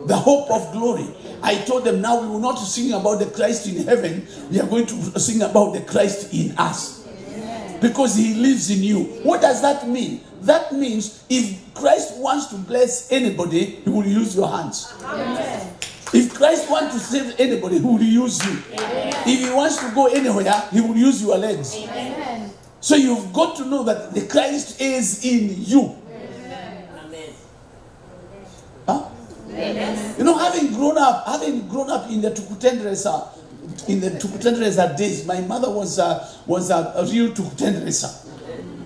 Speaker 7: the hope of glory. I told them now we will not sing about the Christ in heaven, we are going to sing about the Christ in us. Because he lives in you. What does that mean? That means if Christ wants to bless anybody, he will use your hands. If Christ wants to save anybody, he will use you. If he wants to go anywhere, he will use your legs. So you've got to know that the Christ is in you. Huh? You know, having grown up in the Tukutendresa days, my mother was a real Tukutendresa.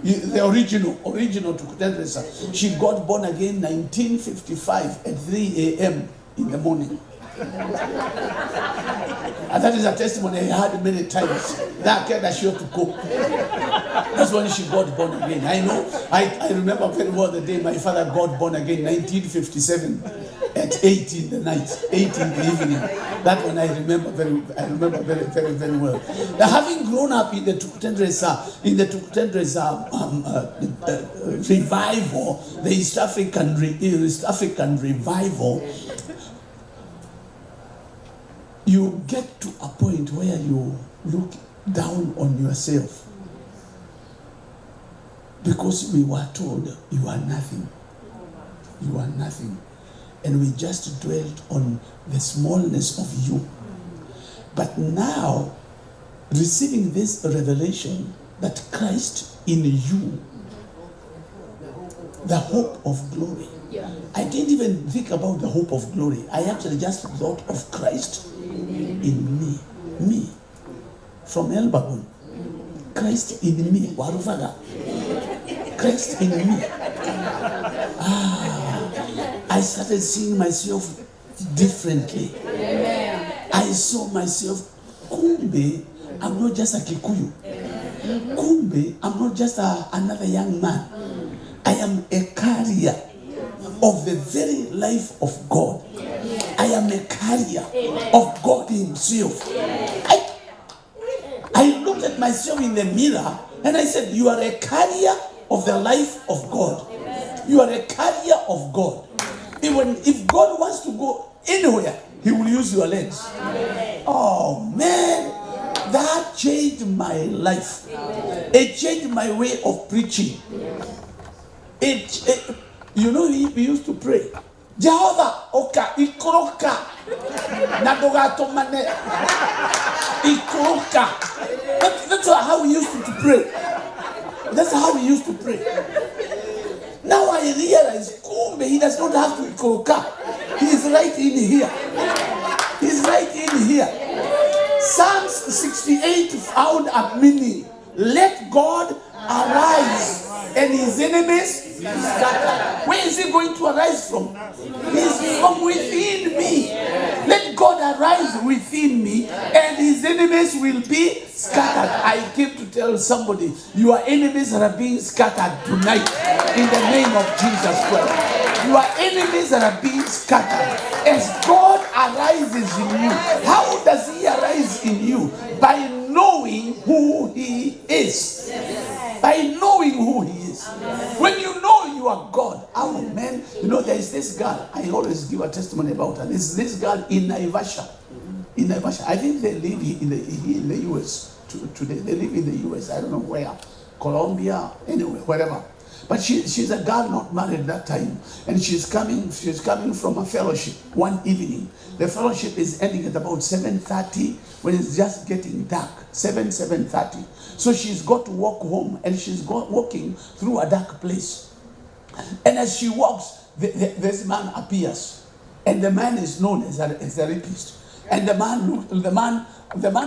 Speaker 7: The original Tukutendresa. She got born again 1955 at 3 a.m. in the morning. And that is a testimony I had many times. That kid she ought to go. That's when she got born again. I know. I remember very well the day my father got born again, 1957, at 8 in the night, 8 in the evening. That one I remember very well. Now, having grown up in the Tukutendresa revival, the East African revival, you get to a point where you look down on yourself. Because we were told, you are nothing. You are nothing. And we just dwelt on the smallness of you. But now, receiving this revelation that Christ in you, the hope of glory. I didn't even think about the hope of glory. I actually just thought of Christ in in me. Me. From Elbagon. Christ in me. Warufaga. Christ in me. I started seeing myself differently. I saw myself, kumbe, I'm not just a Kikuyu. Kumbe, I'm not just another young man. I am a carrier of the very life of God. I am a carrier of God himself. I looked at myself in the mirror and I said, you are a carrier of the life of God. You are a carrier of God. Even if God wants to go anywhere, he will use your legs. Oh man, that changed my life. It changed my way of preaching. You know, we used to pray. Jehovah, oka, ikoroka, nadogato mane, ikoroka. That's how we used to pray. That's how we used to pray. Now I realize, kumbe, he does not have to ikoroka. He is right in here. He's right in here. Psalms 68 found a meaning. Let God arise and his enemies scatter. Where is he going to arise from? He's from within me. Let God arise within me and his enemies will be scattered. I came to tell somebody, your enemies are being scattered tonight in the name of Jesus Christ. Your enemies are being scattered as God arises in you. How does he arise in you? By knowing who he is. By knowing who he is. When you know you are God, oh man, you know there is this girl, I always give a testimony about her. There's this girl in Naivasha. In Naivasha. I think they live in the US today. They live in the US, I don't know where. Colombia, anywhere, wherever. But she's a girl not married that time. And she's coming from a fellowship one evening. The fellowship is ending at about 7:30 when it's just getting dark. 7:30. So she's got to walk home and she's walking through a dark place. And as she walks, this man appears. And the man is known as a rapist. And the man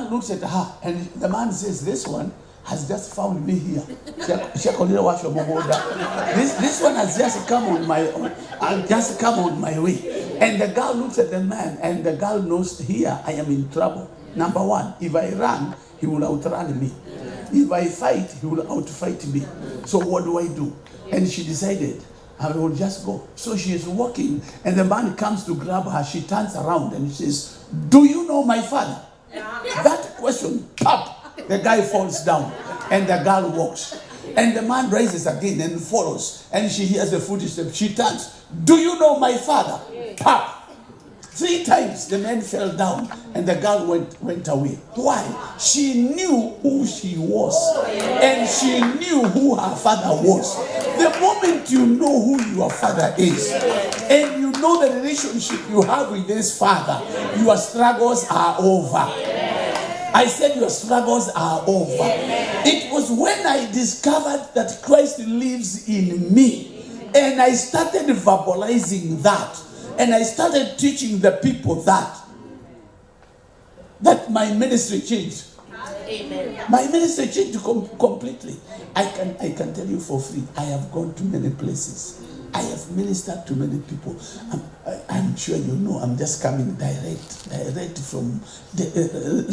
Speaker 7: looks at her and the man says, this one has just found me here. This one has just come on my way. And the girl looks at the man and the girl knows, here I am in trouble. Number one, if I run, he will outrun me. If I fight, he will outfight me. So what do I do? And she decided, I will just go. So she is walking and the man comes to grab her. She turns around and she says, do you know my father? That question, pop. The guy falls down and the girl walks. And the man rises again and follows. And she hears the footsteps. She turns. Do you know my father? Pop. 3 times the man fell down and the girl went away. Why? She knew who she was. And she knew who her father was. The moment you know who your father is and you know the relationship you have with this father, your struggles are over. I said your struggles are over. It was when I discovered that Christ lives in me and I started verbalizing that and I started teaching the people that my ministry changed. Amen. My ministry changed completely. I can tell you for free, I have gone to many places. I have ministered to many people. I'm sure you know I'm just coming direct from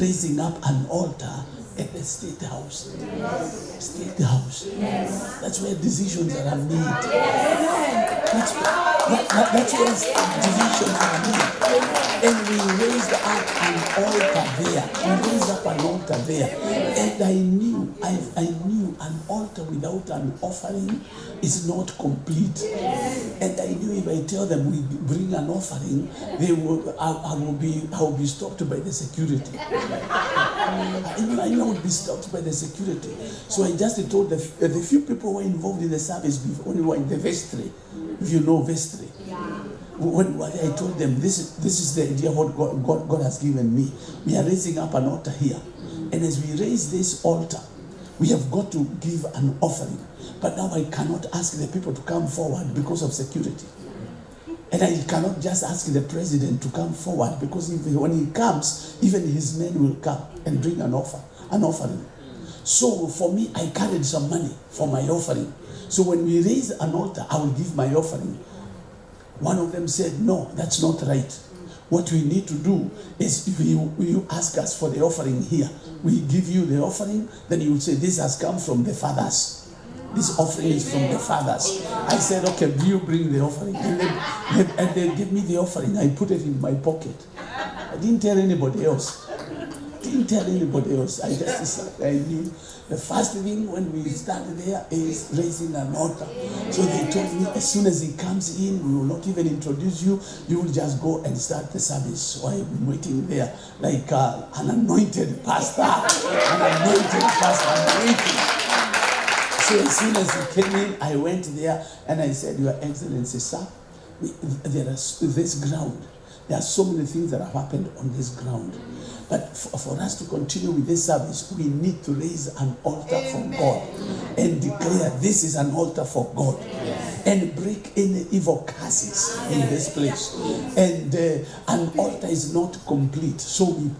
Speaker 7: raising up an altar at the State House. Yes. State House. Yes. That's where decisions are made. Yes. That's where decisions are made. And we raised up an altar there. We raised up an altar there. And I knew an altar without an offering is not complete. And I knew if I tell them we bring an offering, I will be stopped by the security. I knew I would be stopped by the security. So I just told the few people who were involved in the service before, when we were in the vestry, if you know vestry. When I told them, this is the idea what God has given me. We are raising up an altar here. And as we raise this altar, we have got to give an offering. But now I cannot ask the people to come forward because of security. And I cannot just ask the president to come forward, because when he comes, even his men will come and bring an offering. So for me, I carried some money for my offering. So when we raise an altar, I will give my offering. One of them said, no, that's not right. What we need to do is, you ask us for the offering here. We give you the offering, then you will say, this has come from the fathers. This offering is from the fathers. I said, okay, do you bring the offering? And they give me the offering. I put it in my pocket. I didn't tell anybody else. I knew the first thing when we started there is raising an altar. So they told me, as soon as he comes in, we will not even introduce you. You will just go and start the service. So I'm waiting there like an anointed pastor. I'm waiting. So as soon as he came in, I went there and I said, Your Excellency, sir, there is this ground. There are so many things that have happened on this ground. But for us to continue with this service, we need to raise an altar for God and declare this is an altar for God, and break any evil curses in this place. And an altar is not complete. So we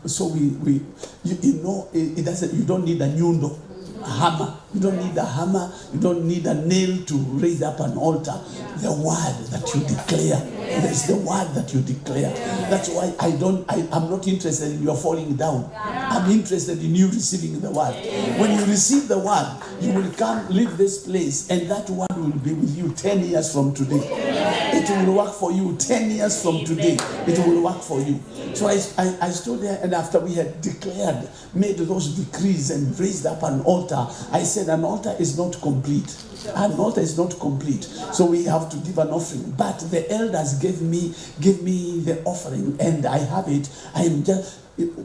Speaker 7: it doesn't. You don't need a nyundo, a hammer. You don't need a hammer. You don't need a nail to raise up an altar. The word that you declare. It's the word that you declare. That's why I'm not interested in your falling down. I'm interested in you receiving the word. When you receive the word, you will come leave this place, and that word will be with you 10 years from today. It will work for you 10 years from today. It will work for you. So I stood there, and after we had declared, made those decrees and raised up an altar, I said an altar is not complete. An altar is not complete. So we have to give an offering. But the elders give me the offering, and I have it. I am just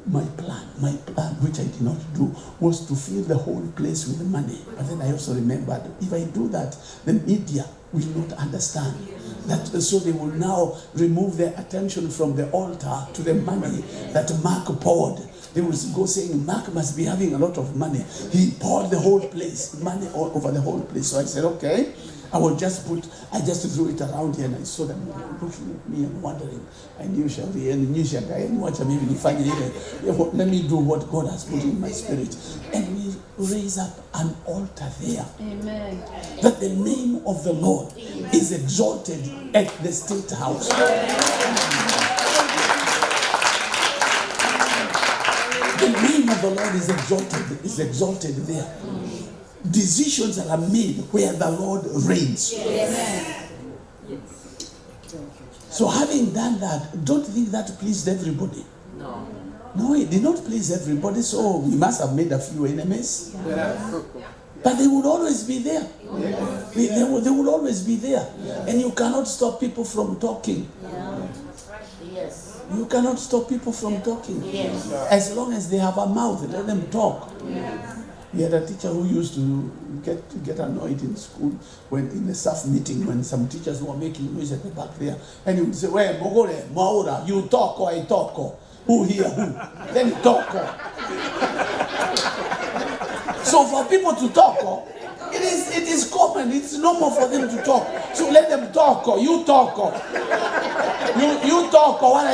Speaker 7: my plan, which I did not do, was to fill the whole place with money. But then I also remembered, if I do that, the media will not understand that. So they will now remove their attention from the altar to the money that Mark poured. They will go saying, Mark must be having a lot of money. He poured the whole place, money all over the whole place. So I said, okay, I just threw it around here, and I saw them looking at me and wondering. I knew let me do what God has put in my spirit. And we raise up an altar there. Amen. That the name of the Lord is exalted at the State House. The name of the Lord is exalted there. Decisions that are made where the Lord reigns. Yes. So having done that, don't think that pleased everybody. No, it did not please everybody, so we must have made a few enemies. But they would always be there. They would always be there. And you cannot stop people from talking.
Speaker 6: Yes.
Speaker 7: You cannot stop people from talking. Yes. As long as they have a mouth, let them talk. We had a teacher who used to get annoyed in school when in the staff meeting when some teachers were making noise at the back there, and he would say, "Well, Mogore, Maura, you talk or I talk or who here who?" Then talk. So for people to talk, it is common. It's normal for them to talk. So let them talk or you talk or you talk or when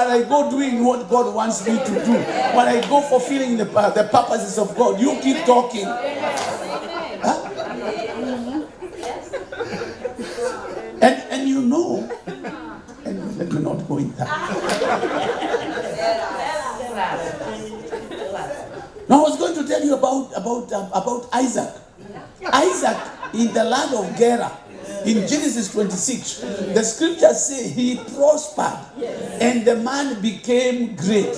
Speaker 7: I go doing what God wants me to do. When I go fulfilling the purposes of God, you keep talking. Huh? And you know, and let me not go in that. Now I was going to tell you about Isaac. Isaac in the land of Gerar. In Genesis 26, the scriptures say he prospered and the man became great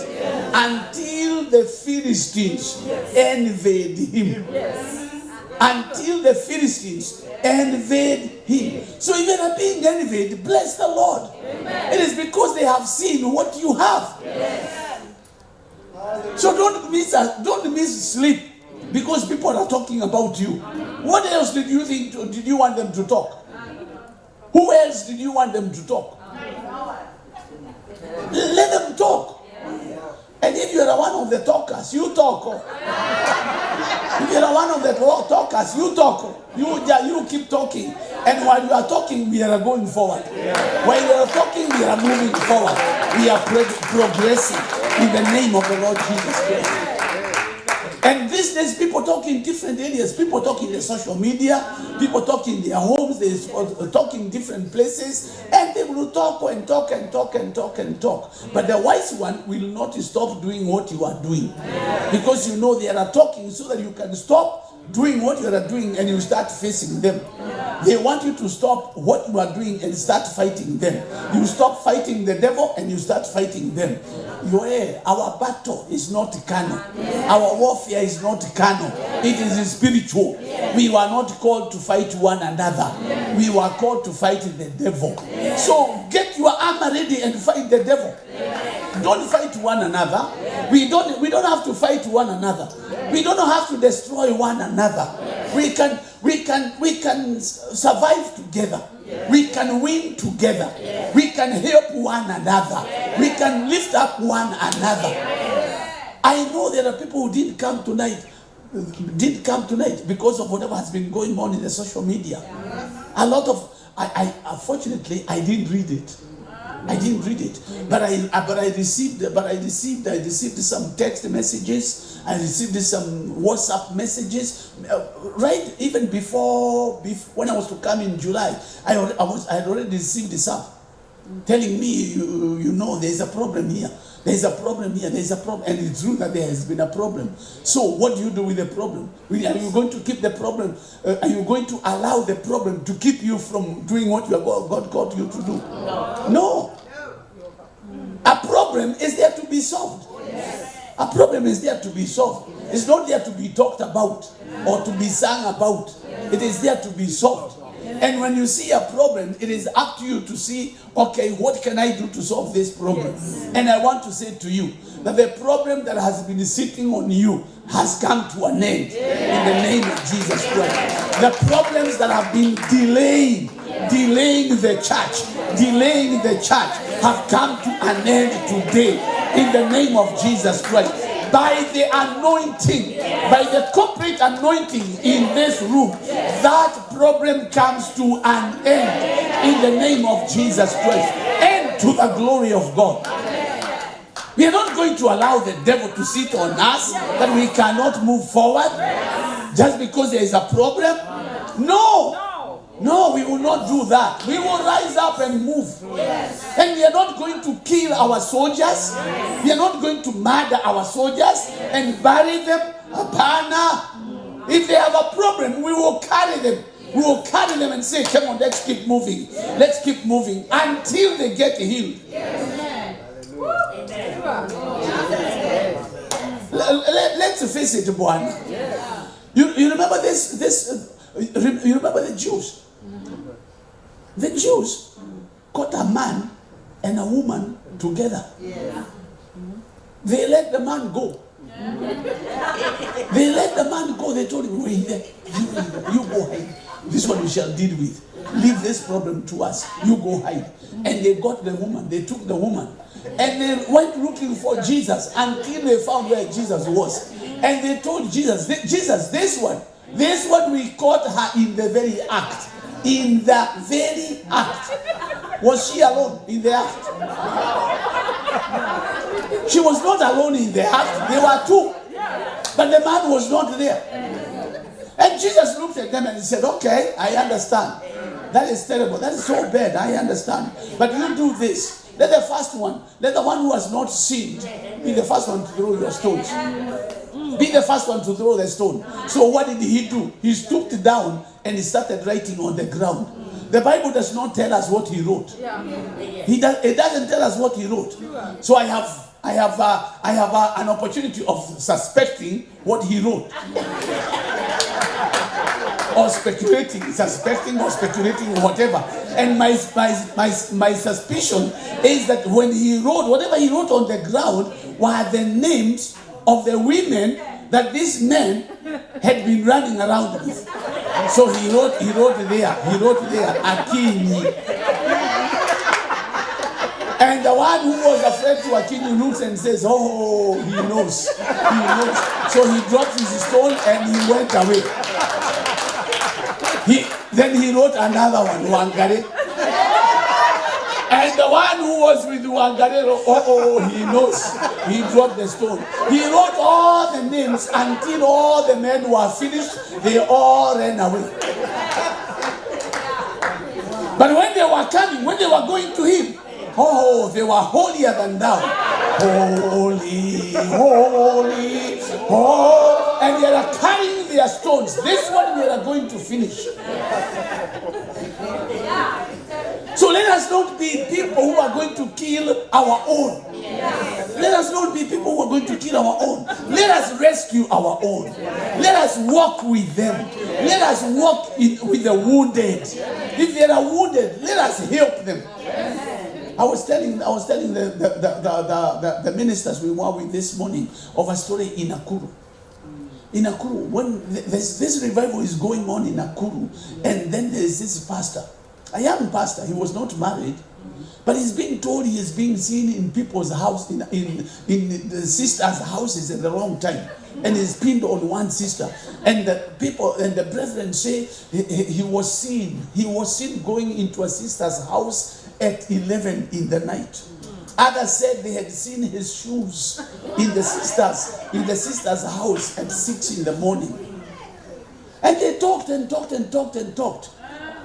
Speaker 7: until the Philistines envied him. Until the Philistines envied him. So even at being envied, bless the Lord. It is because they have seen what you have. So don't miss sleep because people are talking about you. What else did you think? Did you want them to talk? Who else did you want them to talk? Let them talk. And if you are one of the talkers, you talk. If you are one of the talkers, you talk. You keep talking. And while you are talking, we are going forward. While you are talking, we are moving forward. We are progressing in the name of the Lord Jesus Christ. And these days, people talk in different areas. People talk in the social media. People talk in their homes. They talk in different places. And they will talk and talk and talk and talk and talk. But the wise one will not stop doing what you are doing. Because you know they are talking so that you can stop doing what you are doing and you start facing them. They want you to stop what you are doing and start fighting them. You stop fighting the devil and you start fighting them. Our battle is not carnal. Our warfare is not carnal. It is spiritual. We were not called to fight one another. We were called to fight the devil. So get your armor ready and fight the devil. Don't fight one another. We don't have to fight one another. We don't have to destroy one another. We can survive together. We can win together. We can help one another. We can lift up one another. I know there are people who didn't come tonight because of whatever has been going on in the social media. A lot of unfortunately I didn't read it. But I received some text messages. I received some WhatsApp messages. Right even before when I was to come in July, I had already received some telling me, you know, there's a problem here. There's a problem here. There's a problem, and it's true that there has been a problem. So, what do you do with the problem? Are you going to keep the problem? Are you going to allow the problem to keep you from doing what God called you to do? No. A problem is there to be solved. A problem is there to be solved. It's not there to be talked about or to be sung about. It is there to be solved. And when you see a problem, it is up to you to see, okay, what can I do to solve this problem? And I want to say to you that the problem that has been sitting on you has come to an end in the name of Jesus Christ. The problems that have been delaying the church have come to an end today in the name of Jesus Christ. By the anointing, by the corporate anointing in this room, that problem comes to an end in the name of Jesus Christ, and to the glory of God. We are not going to allow the devil to sit on us that we cannot move forward just because there is a problem. No, we will not do that. We will rise up and move. And we are not going to kill our soldiers. We are not going to murder our soldiers and bury them. Apana. If they have a problem, we will carry them. We will carry them and say, come on, let's keep moving. Let's keep moving until they get healed. Let's face it, Buana. You remember you remember the Jews? The Jews caught a man and a woman together. They let the man go. They let the man go. They told him, wait there. You go hide. This one we shall deal with. Leave this problem to us. You go hide. And they got the woman. They took the woman. And they went looking for Jesus until they found where Jesus was. And they told Jesus, this one we caught her in the very act. In the very act. Was she alone in the act? She was not alone in the act. There were two. But the man was not there. And Jesus looked at them and he said, okay, I understand. That is terrible. That is so bad. I understand. But you do this. Let the one who has not sinned, be the first one to throw your stones. Be the first one to throw the stone. So what did he do? He stooped down and he started writing on the ground. The Bible does not tell us what he wrote. It doesn't tell us what he wrote. So I have an opportunity of suspecting what he wrote. Or speculating, or whatever. And my suspicion is that when he wrote, whatever he wrote on the ground were the names of the women that this man had been running around with. So he wrote there, Akini. And the one who was afraid to Akinyi looks and says, oh, he knows. He knows. So he dropped his stone and he went away. Then he wrote another one, Wangare. And the one who was with Wangare, he knows. He dropped the stone. He wrote all the names until all the men were finished. They all ran away. But when they were coming, when they were going to him, they were holier than thou. Holy, holy, holy. And they are carrying their stones. This one we are going to finish. So let us not be people who are going to kill our own. Let us not be people who are going to kill our own. Let us rescue our own. Let us walk with them. Let us walk with the wounded. If they are wounded, let us help them. I was telling the ministers we were with this morning of a story in Nakuru. In Nakuru, when this revival is going on in Nakuru, and then there is this pastor, a young pastor. He was not married, but he's being told he is being seen in people's house, in the sisters' houses at the wrong time, and he's pinned on one sister. And the people and the brethren say he was seen going into a sister's house at 11 in the night. Others said they had seen his shoes in the sister's house at 6 in the morning. And they talked and talked and talked and talked.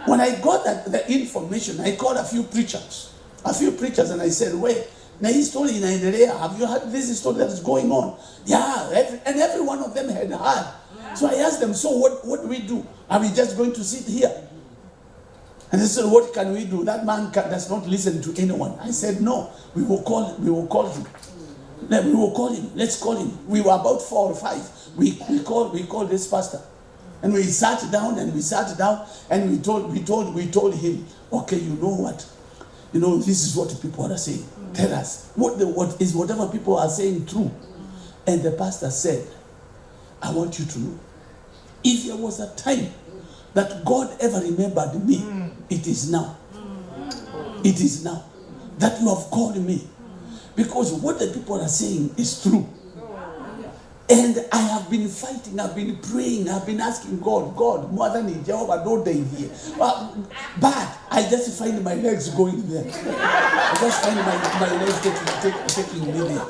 Speaker 7: When I got the information, I called a few preachers, and I said, wait, now his story in Nigeria, have you heard this story that is going on? Yeah, every one of them had heard. So I asked them, so what do we do? Are we just going to sit here? And they said, what can we do? That man does not listen to anyone. I said, no, we will call him. We will call him. Let's call him. We were about 4 or 5. We called this pastor. And we sat down and we told him, okay, you know what? You know, this is what people are saying. Tell us, what is whatever people are saying true? And the pastor said, I want you to know, if there was a time that God ever remembered me, it is now. It is now that you have called me. Because what the people are saying is true. And I have been fighting, I've been praying, I've been asking God, more than Jehovah, don't die here. But I just find my legs going there. I just find my legs taking me there.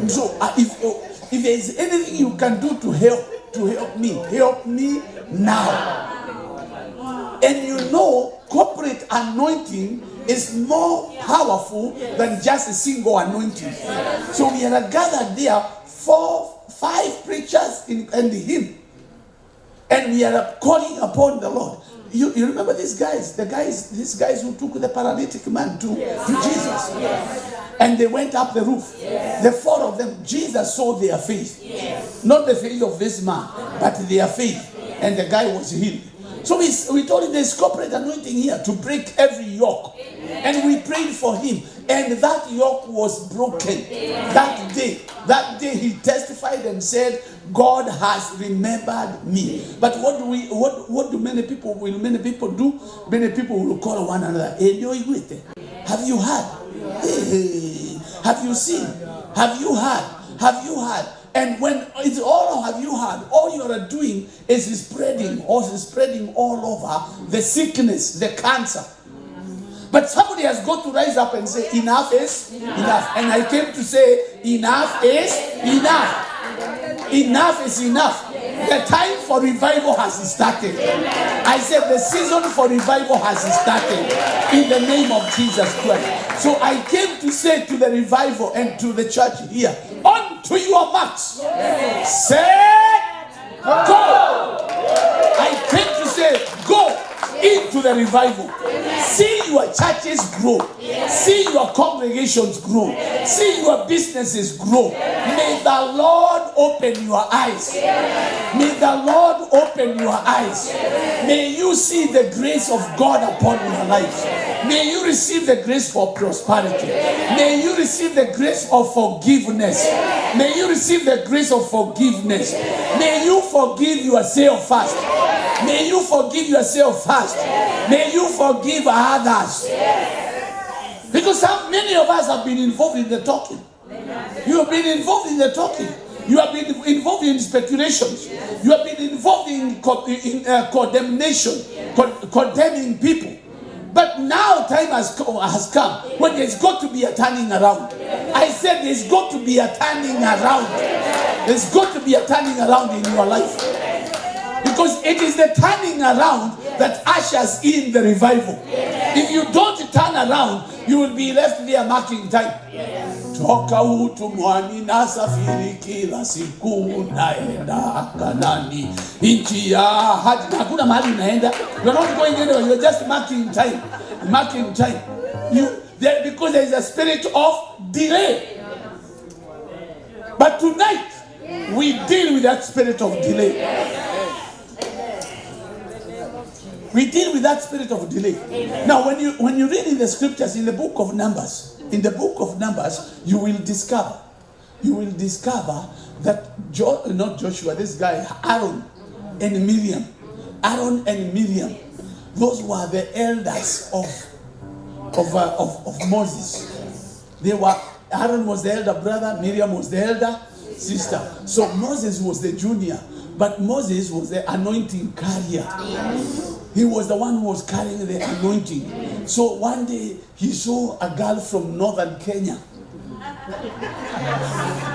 Speaker 7: So if there is anything you can do to help me now. And you know, corporate anointing is more powerful than just a single anointing. So we are gathered there, 4-5 preachers and him, and we are calling upon the Lord. You remember these guys, these guys who took the paralytic man to Jesus, and they went up the roof. The 4 of them, Jesus saw their faith, not the faith of this man, but their faith, and the guy was healed. So we told him there's corporate anointing here to break every yoke. And we prayed for him. And that yoke was broken. That day he testified and said, God has remembered me. But what do many people do? Many people will call one another. Have you heard? Hey, have you seen? Have you heard? Have you heard? And when it's all have you heard, all you are doing is spreading all over the sickness, the cancer. But somebody has got to rise up and say, enough is enough. And I came to say, enough is enough. Enough is enough. The time for revival has started. I said the season for revival has started in the name of Jesus Christ. So I came to say to the revival and to the church here, on to your marks. Set, go. I came to say, go into the revival. See your churches grow. See your congregations grow. See your businesses grow. May the Lord open your eyes. May the Lord open your eyes. May you see the grace of God upon your life. May you receive the grace for prosperity. May you receive the grace of forgiveness. May you receive the grace of forgiveness. May you forgive yourself first. May you forgive yourself first. May you forgive others. Because many of us have been involved in the talking. You have been involved in the talking. You have been involved in speculations. You have been involved in condemnation, condemning people. But now time has come when there's got to be a turning around. I said there's got to be a turning around. There's got to be a turning around in your life. Because it is the turning around that ushers in the revival. If you don't turn around, you will be left there marking time. Toka utumwani na safiri kila siku naenda Kanani nchi ya ahadi. Hakuna mahali unaenda. You're not going anywhere. You're just marking time. Marking time. Because there is a spirit of delay. But tonight, we deal with that spirit of delay. We deal with that spirit of delay. Now, when you read in the scriptures, in the book of Numbers, you will discover that not Joshua, this guy, Aaron and Miriam, those were the elders of Moses. Aaron was the elder brother, Miriam was the elder sister. So Moses was the junior, but Moses was the anointing carrier. He was the one who was carrying the anointing. So one day he saw a girl from northern Kenya.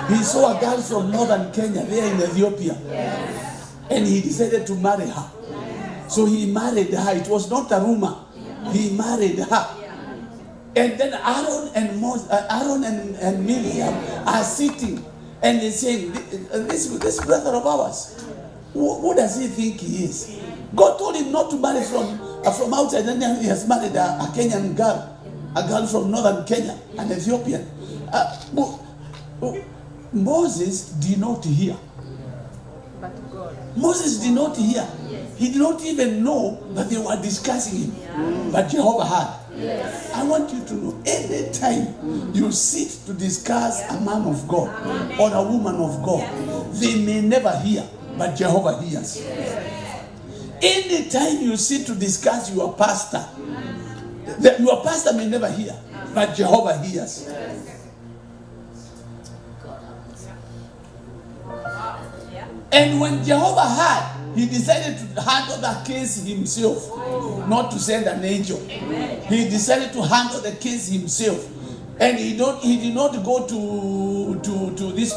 Speaker 7: He saw a girl from northern Kenya there in Ethiopia. And he decided to marry her. So he married her. It was not a rumor. He married her. And then Aaron and Miriam are sitting and they're saying, this brother of ours, who does he think he is? God told him not to marry from outside, and then he has married a Kenyan girl, a girl from northern Kenya, an Ethiopian. Moses did not hear.
Speaker 12: But God.
Speaker 7: Moses did not hear. He did not even know that they were discussing him. But Jehovah had. I want you to know, anytime you sit to discuss a man of God or a woman of God, they may never hear, but Jehovah hears. Anytime you sit to discuss your pastor, your pastor may never hear, but Jehovah hears. And when Jehovah heard, he decided to handle the case himself, not to send an angel. He decided to handle the case himself. And he did not go to these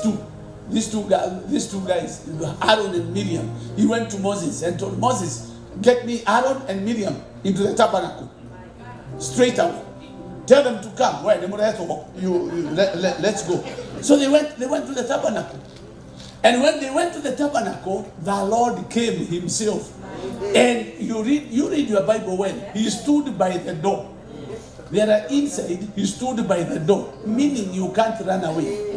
Speaker 7: two guys, Aaron and Miriam. He went to Moses and told Moses, get me Aaron and Miriam into the tabernacle. Straight away. Tell them to come. Let's go. So they went to the tabernacle. And when they went to the tabernacle, the Lord came himself. And you read your Bible when he stood by the door. There are inside, he stood by the door, meaning you can't run away.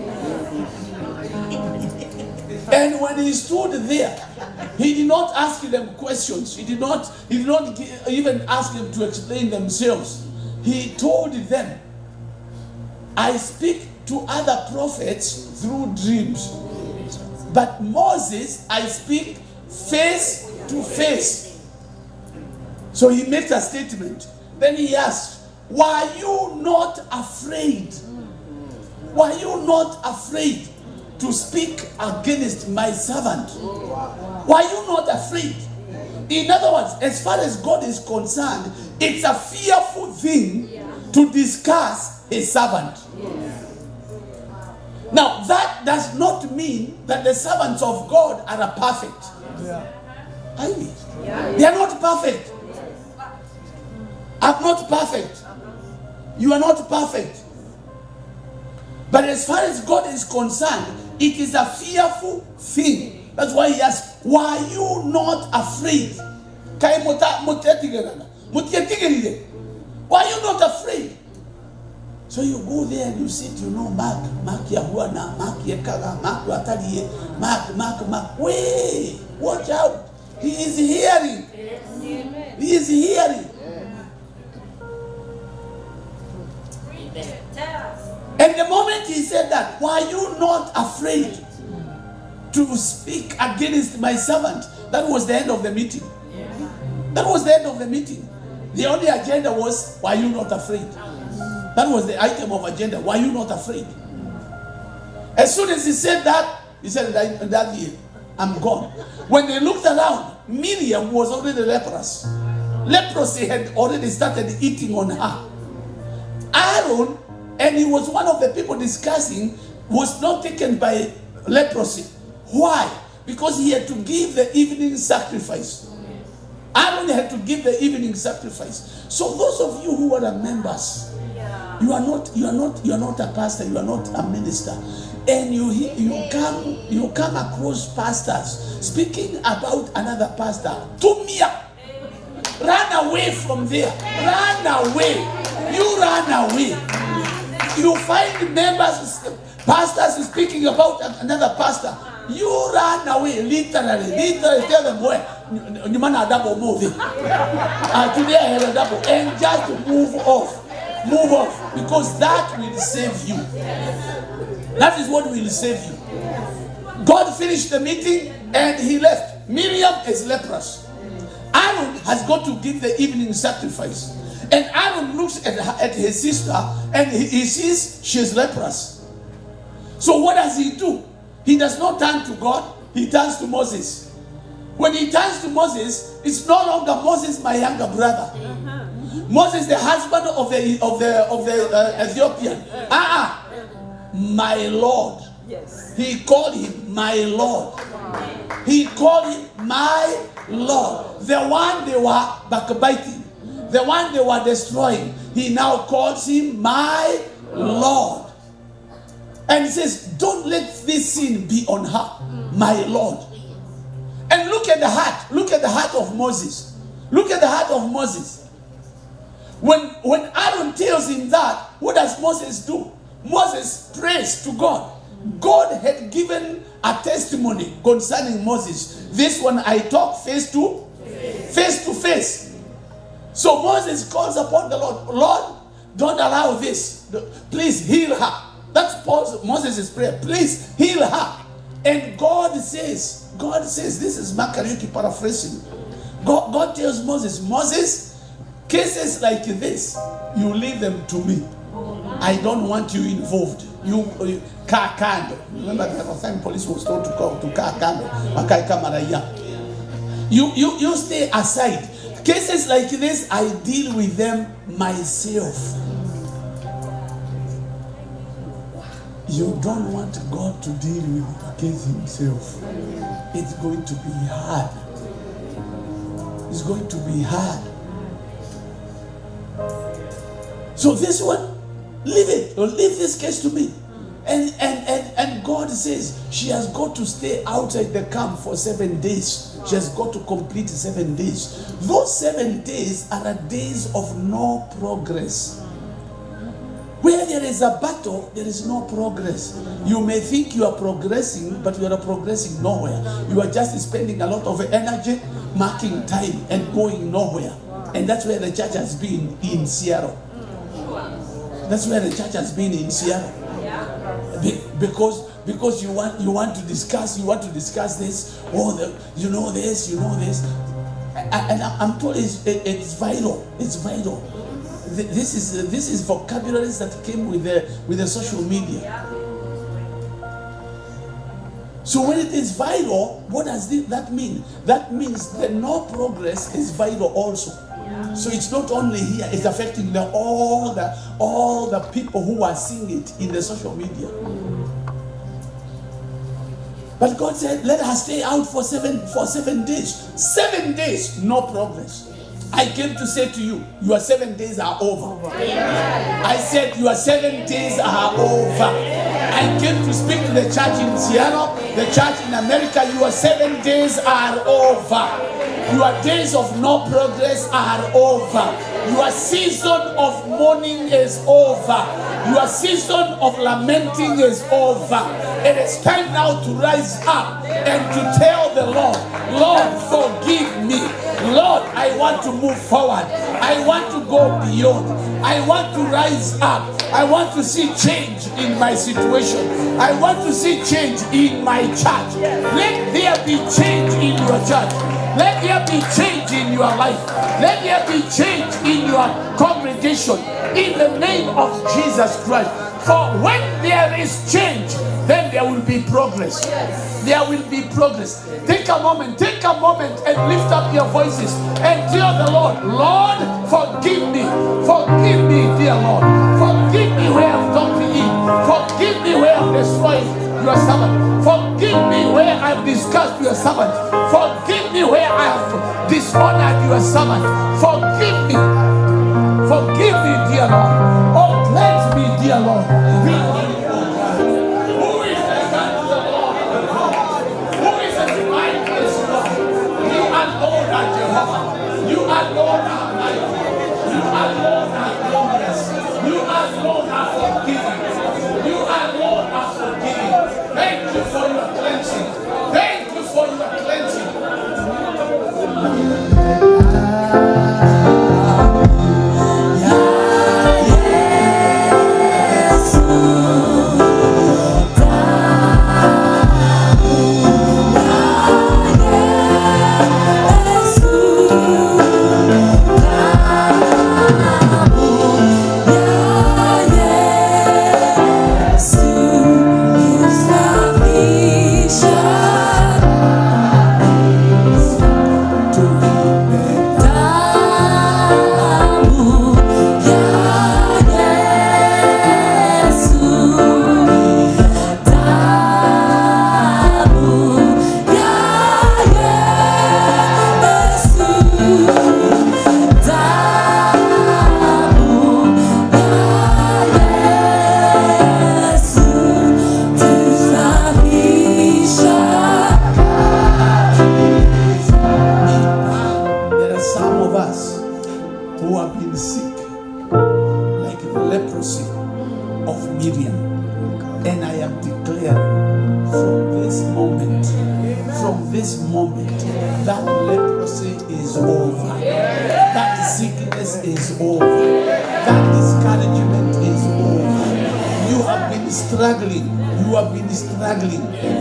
Speaker 7: And when he stood there, he did not ask them questions. He did not even ask them to explain themselves. He told them, I speak to other prophets through dreams. But Moses, I speak face to face. So he makes a statement. Then he asks, were you not afraid? Were you not afraid to speak against my servant? Were you not afraid? In other words, as far as God is concerned, it's a fearful thing to discuss his servant. Now, that does not mean that the servants of God are perfect. They are not perfect. I'm not perfect. You are not perfect. But as far as God is concerned, it is a fearful thing. That's why he asks, were you not afraid? Why are you not afraid? So you go there and you sit, Mark Yahuana, Mark Yekaga, Mark Watalie, Mark. Wait, watch out. He is hearing. He is hearing. And the moment he said that, why are you not afraid to speak against my servant? That was the end of the meeting. That was the end of the meeting. The only agenda was, why are you not afraid? That was the item of agenda. Were you not afraid? As soon as he said that, he said, that year, I'm gone. When they looked around, Miriam was already leprous. Leprosy had already started eating on her. Aaron, and he was one of the people discussing, was not taken by leprosy. Why? Because he had to give the evening sacrifice. Aaron had to give the evening sacrifice. So those of you who are members, you are not a pastor, you are not a minister, and you come across pastors speaking about another pastor. Tumia, run away from there. Run away. You run away. You find members, pastors speaking about another pastor. You run away, literally tell them, boy, you man a double movie. Today I had a double, and just move off, because that will save you. That is what will save you. God finished the meeting and he left. Miriam is leprous. Aaron has got to give the evening sacrifice, and Aaron looks at his sister and he sees she's leprous. So what does he do? He does not turn to God, he turns to Moses. When he turns to Moses, it's no longer Moses, my younger brother. Moses, the husband of the Ethiopian. My Lord. Yes. He called him my Lord. He called him my Lord. The one they were backbiting, the one they were destroying, he now calls him my Lord. And he says, don't let this sin be on her, my Lord. And look at the heart. Look at the heart of Moses. Look at the heart of Moses. When Aaron tells him that, what does Moses do? Moses prays to God. God had given a testimony concerning Moses. This one I talk face to face. So Moses calls upon the Lord. Lord, don't allow this. Please heal her. That's Moses' prayer. Please heal her. And God says, this is Kariuki paraphrasing. God tells Moses, cases like this, you leave them to me. I don't want you involved. You car kando. Remember the time police was told to go to car kando. You stay aside. Cases like this, I deal with them myself. You don't want God to deal with the case himself. It's going to be hard. It's going to be hard. So this one, leave it, or leave this case to me. And God says she has got to stay outside the camp for 7 days. She has got to complete 7 days. Those 7 days are days of no progress. Where there is a battle, there is no progress. You may think you are progressing, but you are progressing nowhere. You are just spending a lot of energy, marking time, and going nowhere. And that's where the church has been in Seattle. That's where the church has been in Seattle. Because you want to discuss this. You know this. And I'm told it's vital. It's vital. This is vocabularies that came with the social media. So when it is vital, what does that mean? That means that no progress is vital also. So it's not only here; it's affecting all the people who are seeing it in the social media. But God said, "Let her stay out for 7 days. 7 days, no progress." I came to say to you, your 7 days are over. I said, your 7 days are over. I came to speak to the church in Seattle, the church in America. Your 7 days are over. Your days of no progress are over. Your season of mourning is over. Your season of lamenting is over. It is time now to rise up and to tell the Lord, Lord, forgive me. Lord, I want to move forward. I want to go beyond. I want to rise up. I want to see change in my situation. I want to see change in my church. Let there be change in your church. Let there be change in your life. Let there be change in your congregation. In the name of Jesus Christ. For when there is change, then there will be progress. There will be progress. Take a moment and lift up your voices and tell the Lord, Lord, forgive me. Forgive me, dear Lord. Forgive me where I've done to evil. Forgive me where I've destroyed your servant. Forgive me where I've discussed your servant. Forgive me where I have dishonored your servant. Forgive me. Forgive me, dear Lord. Oh, cleanse me, dear Lord. Who is the God of the Lord? Who is the divine place, Lord? You alone are Jehovah. You alone are mighty. You alone are glorious. You alone are forgiving. You alone are forgiving. Thank you for your cleansing. Thank you for your cleansing.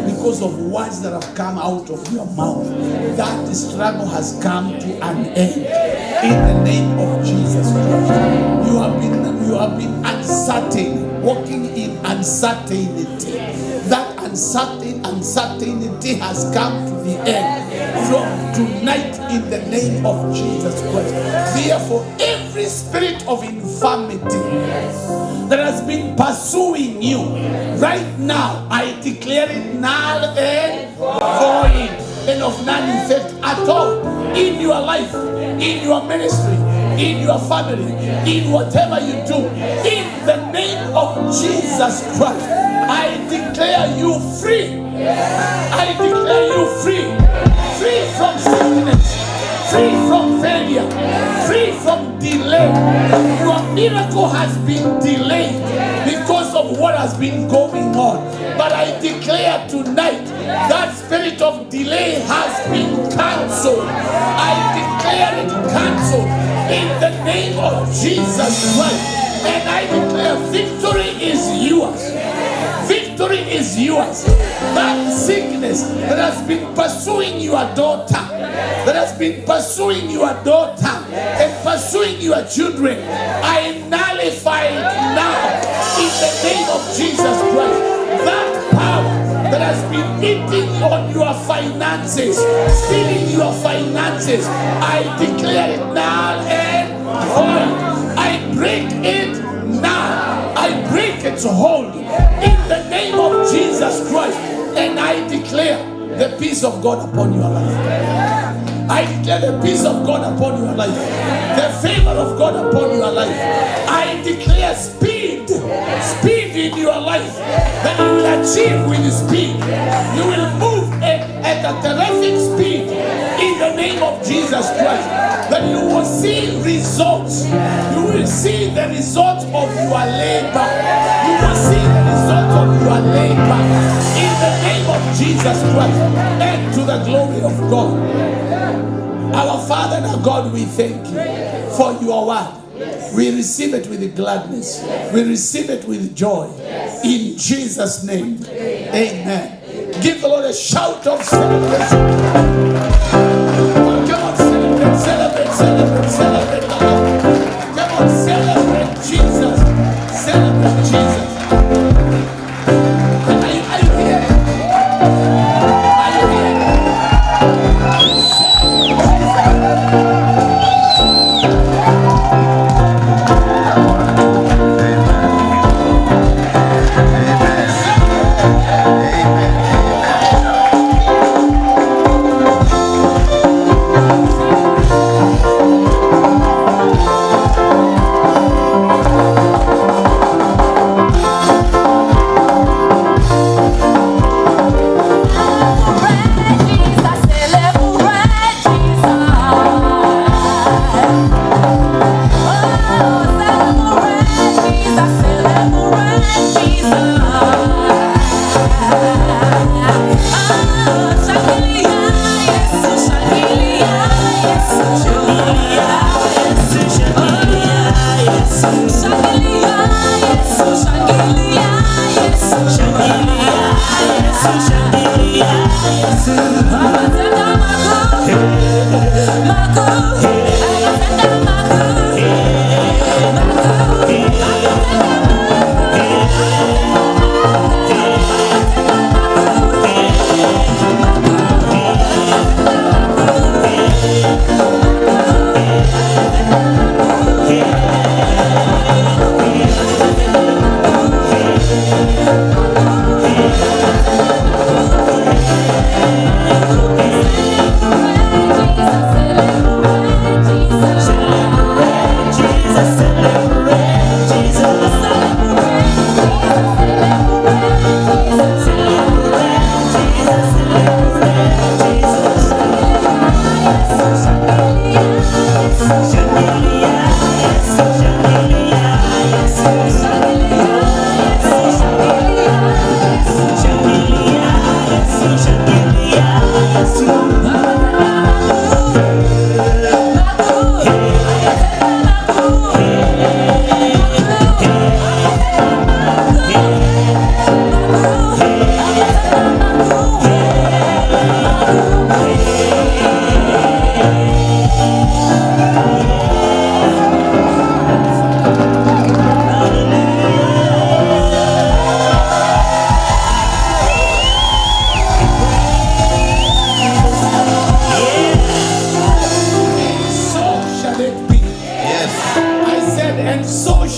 Speaker 7: Because of words that have come out of your mouth, that struggle has come to an end. In the name of Jesus Christ, you have been uncertain, walking in uncertainty. That uncertainty has come to the end. From tonight, in the name of Jesus Christ. Therefore, every spirit of infirmity that has been pursuing you, right now, I declare it null and void and of none effect at all in your life, in your ministry, in your family, in whatever you do. In the name of Jesus Christ, I declare you free. I declare you free. Free from sickness, free from failure, free from delay. Your miracle has been delayed because of what has been going on. But I declare tonight that spirit of delay has been cancelled. I declare it cancelled in the name of Jesus Christ. And I declare victory is yours. Victory is yours. That sickness that has been pursuing your daughter, that has been pursuing your daughter and pursuing your children, I nullify it now in the name of Jesus Christ. That power that has been eating on your finances, stealing your finances, I declare it now and void. I break it now. I break its hold in the name of Jesus Christ, and I declare the peace of God upon your life. I declare the peace of God upon your life, the favor of God upon your life. I declare speed in your life, that you will achieve with speed. You will move at a terrific speed in the name of Jesus Christ, that you will see results. You will see the results of your labor. You will see the results of your labor in the name of Jesus Christ, and to the glory of God. Our Father and our God, we thank you for your word. We receive it with gladness. We receive it with joy. In Jesus' name, amen. Give the Lord a shout of celebration.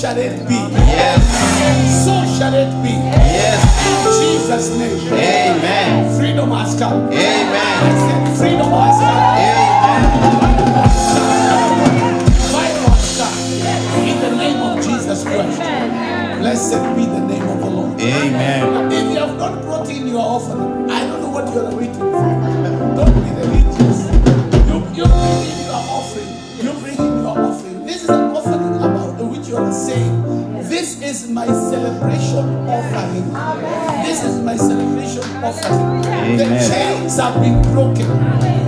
Speaker 7: shall it be. Yes. So shall it be. Yes. In Jesus' name. Amen. Freedom has come. Amen. I said freedom has come. Amen. Freedom has come. In the name of Jesus Christ. Blessed be the name of the Lord. Amen. If you have not brought in your offering, I don't know what you are waiting for. Don't be religious. You bring in your offering. You bring in your offering. This is an offering about which you are saying, this is my celebration offering. This is my celebration offering. The chains have been broken.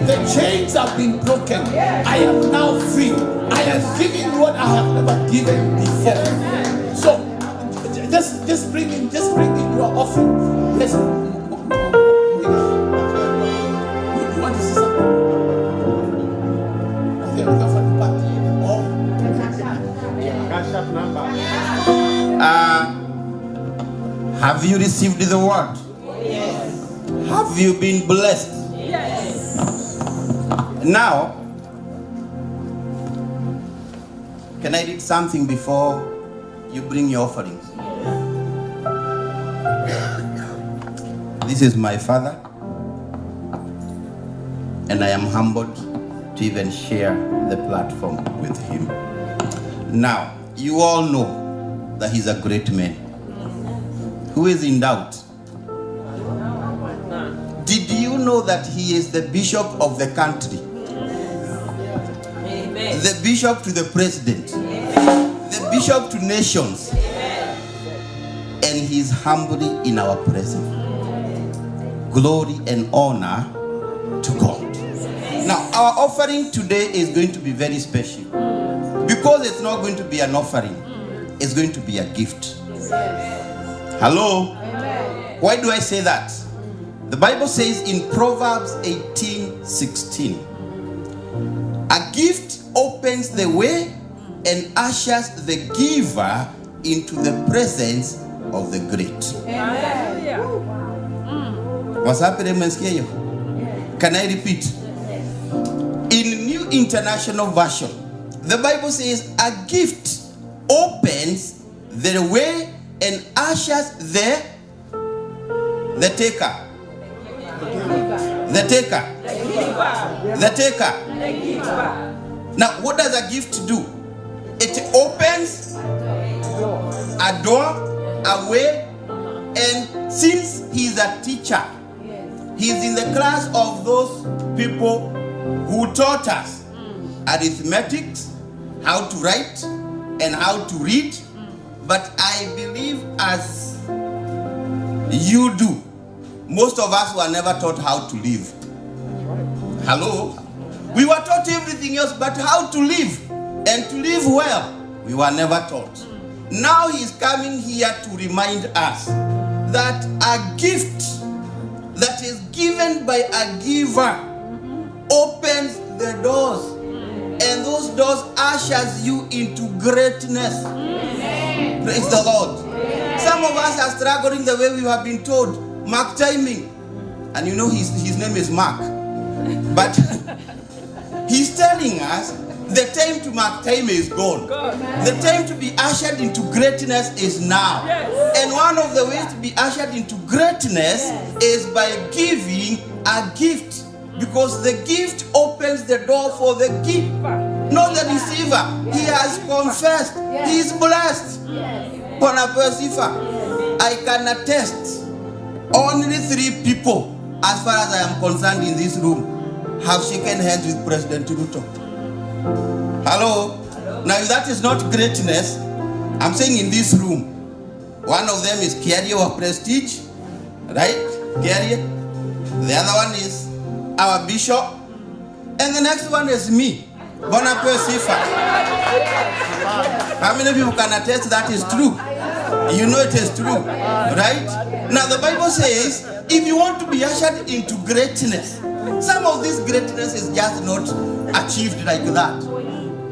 Speaker 7: The chains have been broken. I am now free. I am giving what I have never given before. So just bring in your offering. Yes. You want to see something? Okay, we can find the party.
Speaker 9: Have you received the word?
Speaker 7: Yes.
Speaker 9: Have you been blessed?
Speaker 7: Yes.
Speaker 9: Now, can I read something before you bring your offerings? This is my father, and I am humbled to even share the platform with him. Now, you all know that he's a great man. Who is in doubt? Did you know that he is the bishop of the country? Amen. The bishop to the president. Amen. The bishop to nations. Amen. And he is humbly in our presence. Glory and honor to God. Now, our offering today is going to be very special. Because it's not going to be an offering. It's going to be a gift. Hello? Amen. Why do I say that? The Bible says in Proverbs 18:16, a gift opens the way and ushers the giver into the presence of the great. Amen. What's happening? Can I repeat? In New International Version, the Bible says a gift opens the way and ushers the taker. The taker. The taker. Now, what does a gift do? It opens a door, a way, and since he's a teacher, he's in the class of those people who taught us arithmetics, how to write and how to read, but I believe as you do, most of us were never taught how to live. Hello? We were taught everything else, but how to live and to live well, we were never taught. Now he's coming here to remind us that a gift that is given by a giver opens the doors, and those doors ushers you into greatness. Praise the Lord. Some of us are struggling the way we have been told. Mark timing. And you know his name is Mark. But he's telling us the time to mark time is gone. The time to be ushered into greatness is now. And one of the ways to be ushered into greatness is by giving a gift. Because the gift opens the door for the giver, not the receiver. He has confessed. He is blessed. I can attest only 3 people, as far as I am concerned in this room, have shaken hands with President Ruto. Hello? Now if that is not greatness, I'm saying in this room, one of them is Kariuki of Prestige, right? Kariuki. The other one is our bishop, and the next one is me, Bonape Sifa. How many people can attest that is true? You know it is true, right? Now the Bible says, if you want to be ushered into greatness, some of this greatness is just not achieved like that.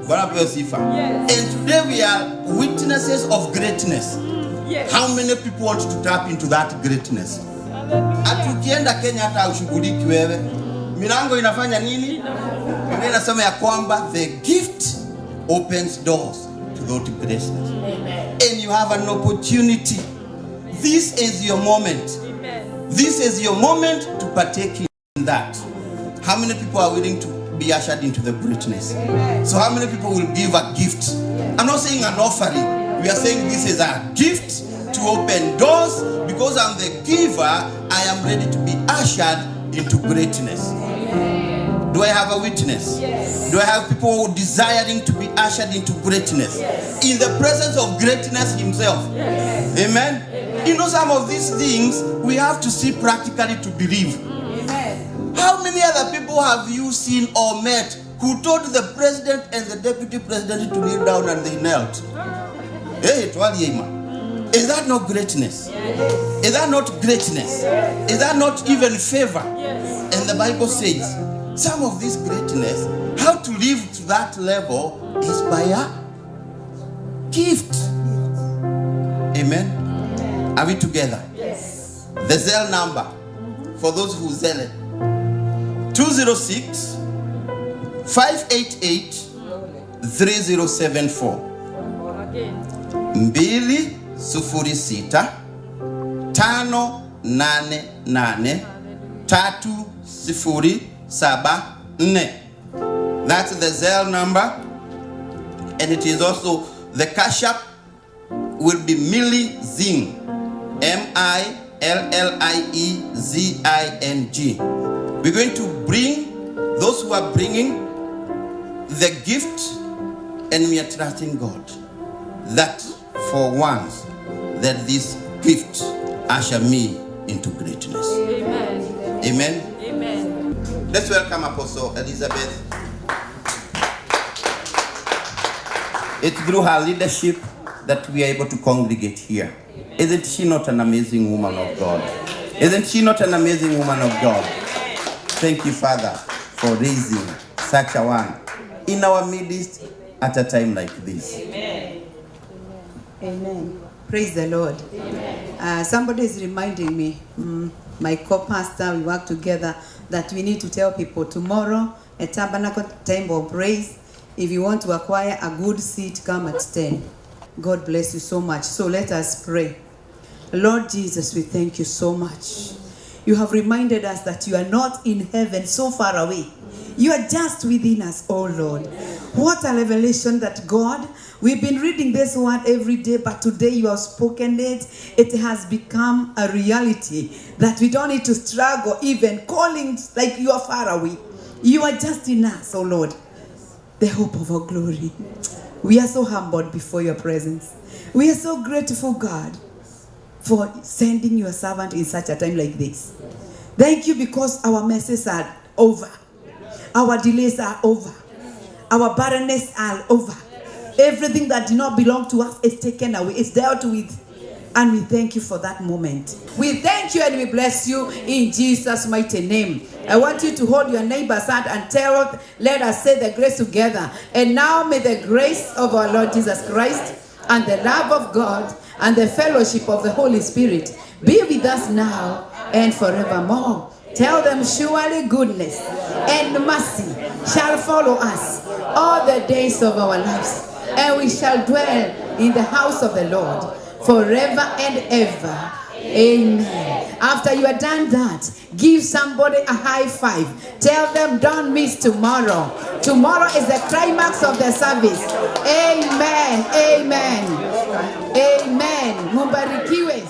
Speaker 9: Bonape Sifa. And today we are witnesses of greatness. How many people want to tap into that greatness? Atukienda Kenya hata ushughuliki wewe. Milango inafanya nini? Biblia inasema ya kwamba the gift opens doors to go to greatness. And you have an opportunity. This is your moment. This is your moment to partake in that. How many people are willing to be ushered into the greatness? So how many people will give a gift? I'm not saying an offering. We are saying this is a gift to open doors, because I'm the giver. I am ready to be ushered into greatness. Do I have a witness? Yes. Do I have people desiring to be ushered into greatness? Yes. In the presence of greatness himself? Yes. Amen? Amen? You know, some of these things we have to see practically to believe. Amen. How many other people have you seen or met who told the president and the deputy president to kneel down and they knelt? Hey, is that not greatness? Yes. Is that not greatness? Yes. Is that not even favor? Yes. And the Bible says, some of this greatness, how to live to that level is by a gift. Amen? Are we together? Yes. The Zelle number, for those who Zelle it, 206 588 3074. Mbili 06 588 3074. That's the Zelle number, and it is also the cash app will be Millie Zing, MILLIEZING. We're going to bring those who are bringing the gift, and we are trusting God that for once that this gift usher me into greatness. Amen. Amen. Amen. Let's welcome Apostle Elizabeth. It's through her leadership that we are able to congregate here. Amen. Isn't she not an amazing woman of God? Isn't she not an amazing woman of God? Thank you, Father, for raising such a one in our midst at a time like this.
Speaker 4: Amen. Amen. Praise the Lord. Somebody is reminding me, my co-pastor, we work together, that we need to tell people tomorrow at Tabernacle Time of Praise, if you want to acquire a good seat, come at 10. God bless you so much. So let us pray. Lord Jesus, we thank you so much. You have reminded us that you are not in heaven so far away. You are just within us, oh Lord. What a revelation that God, we've been reading this word every day, but today you have spoken it. It has become a reality that we don't need to struggle even calling like you are far away. You are just in us, oh Lord, the hope of our glory. We are so humbled before your presence. We are so grateful, God, for sending your servant in such a time like this. Thank you because our messes are over. Our delays are over. Our barrenness are over. Everything that did not belong to us is taken away. It's dealt with. And we thank you for that moment. We thank you and we bless you in Jesus' mighty name. I want you to hold your neighbor's hand and tell, let us say the grace together. And now may the grace of our Lord Jesus Christ and the love of God and the fellowship of the Holy Spirit be with us now and forevermore. Tell them, surely goodness and mercy shall follow us all the days of our lives, and we shall dwell in the house of the Lord forever and ever. Amen. After you are done that, give somebody a high five. Tell them, don't miss tomorrow. Tomorrow is the climax of the service. Amen. Amen. Amen. Mubarikiwe.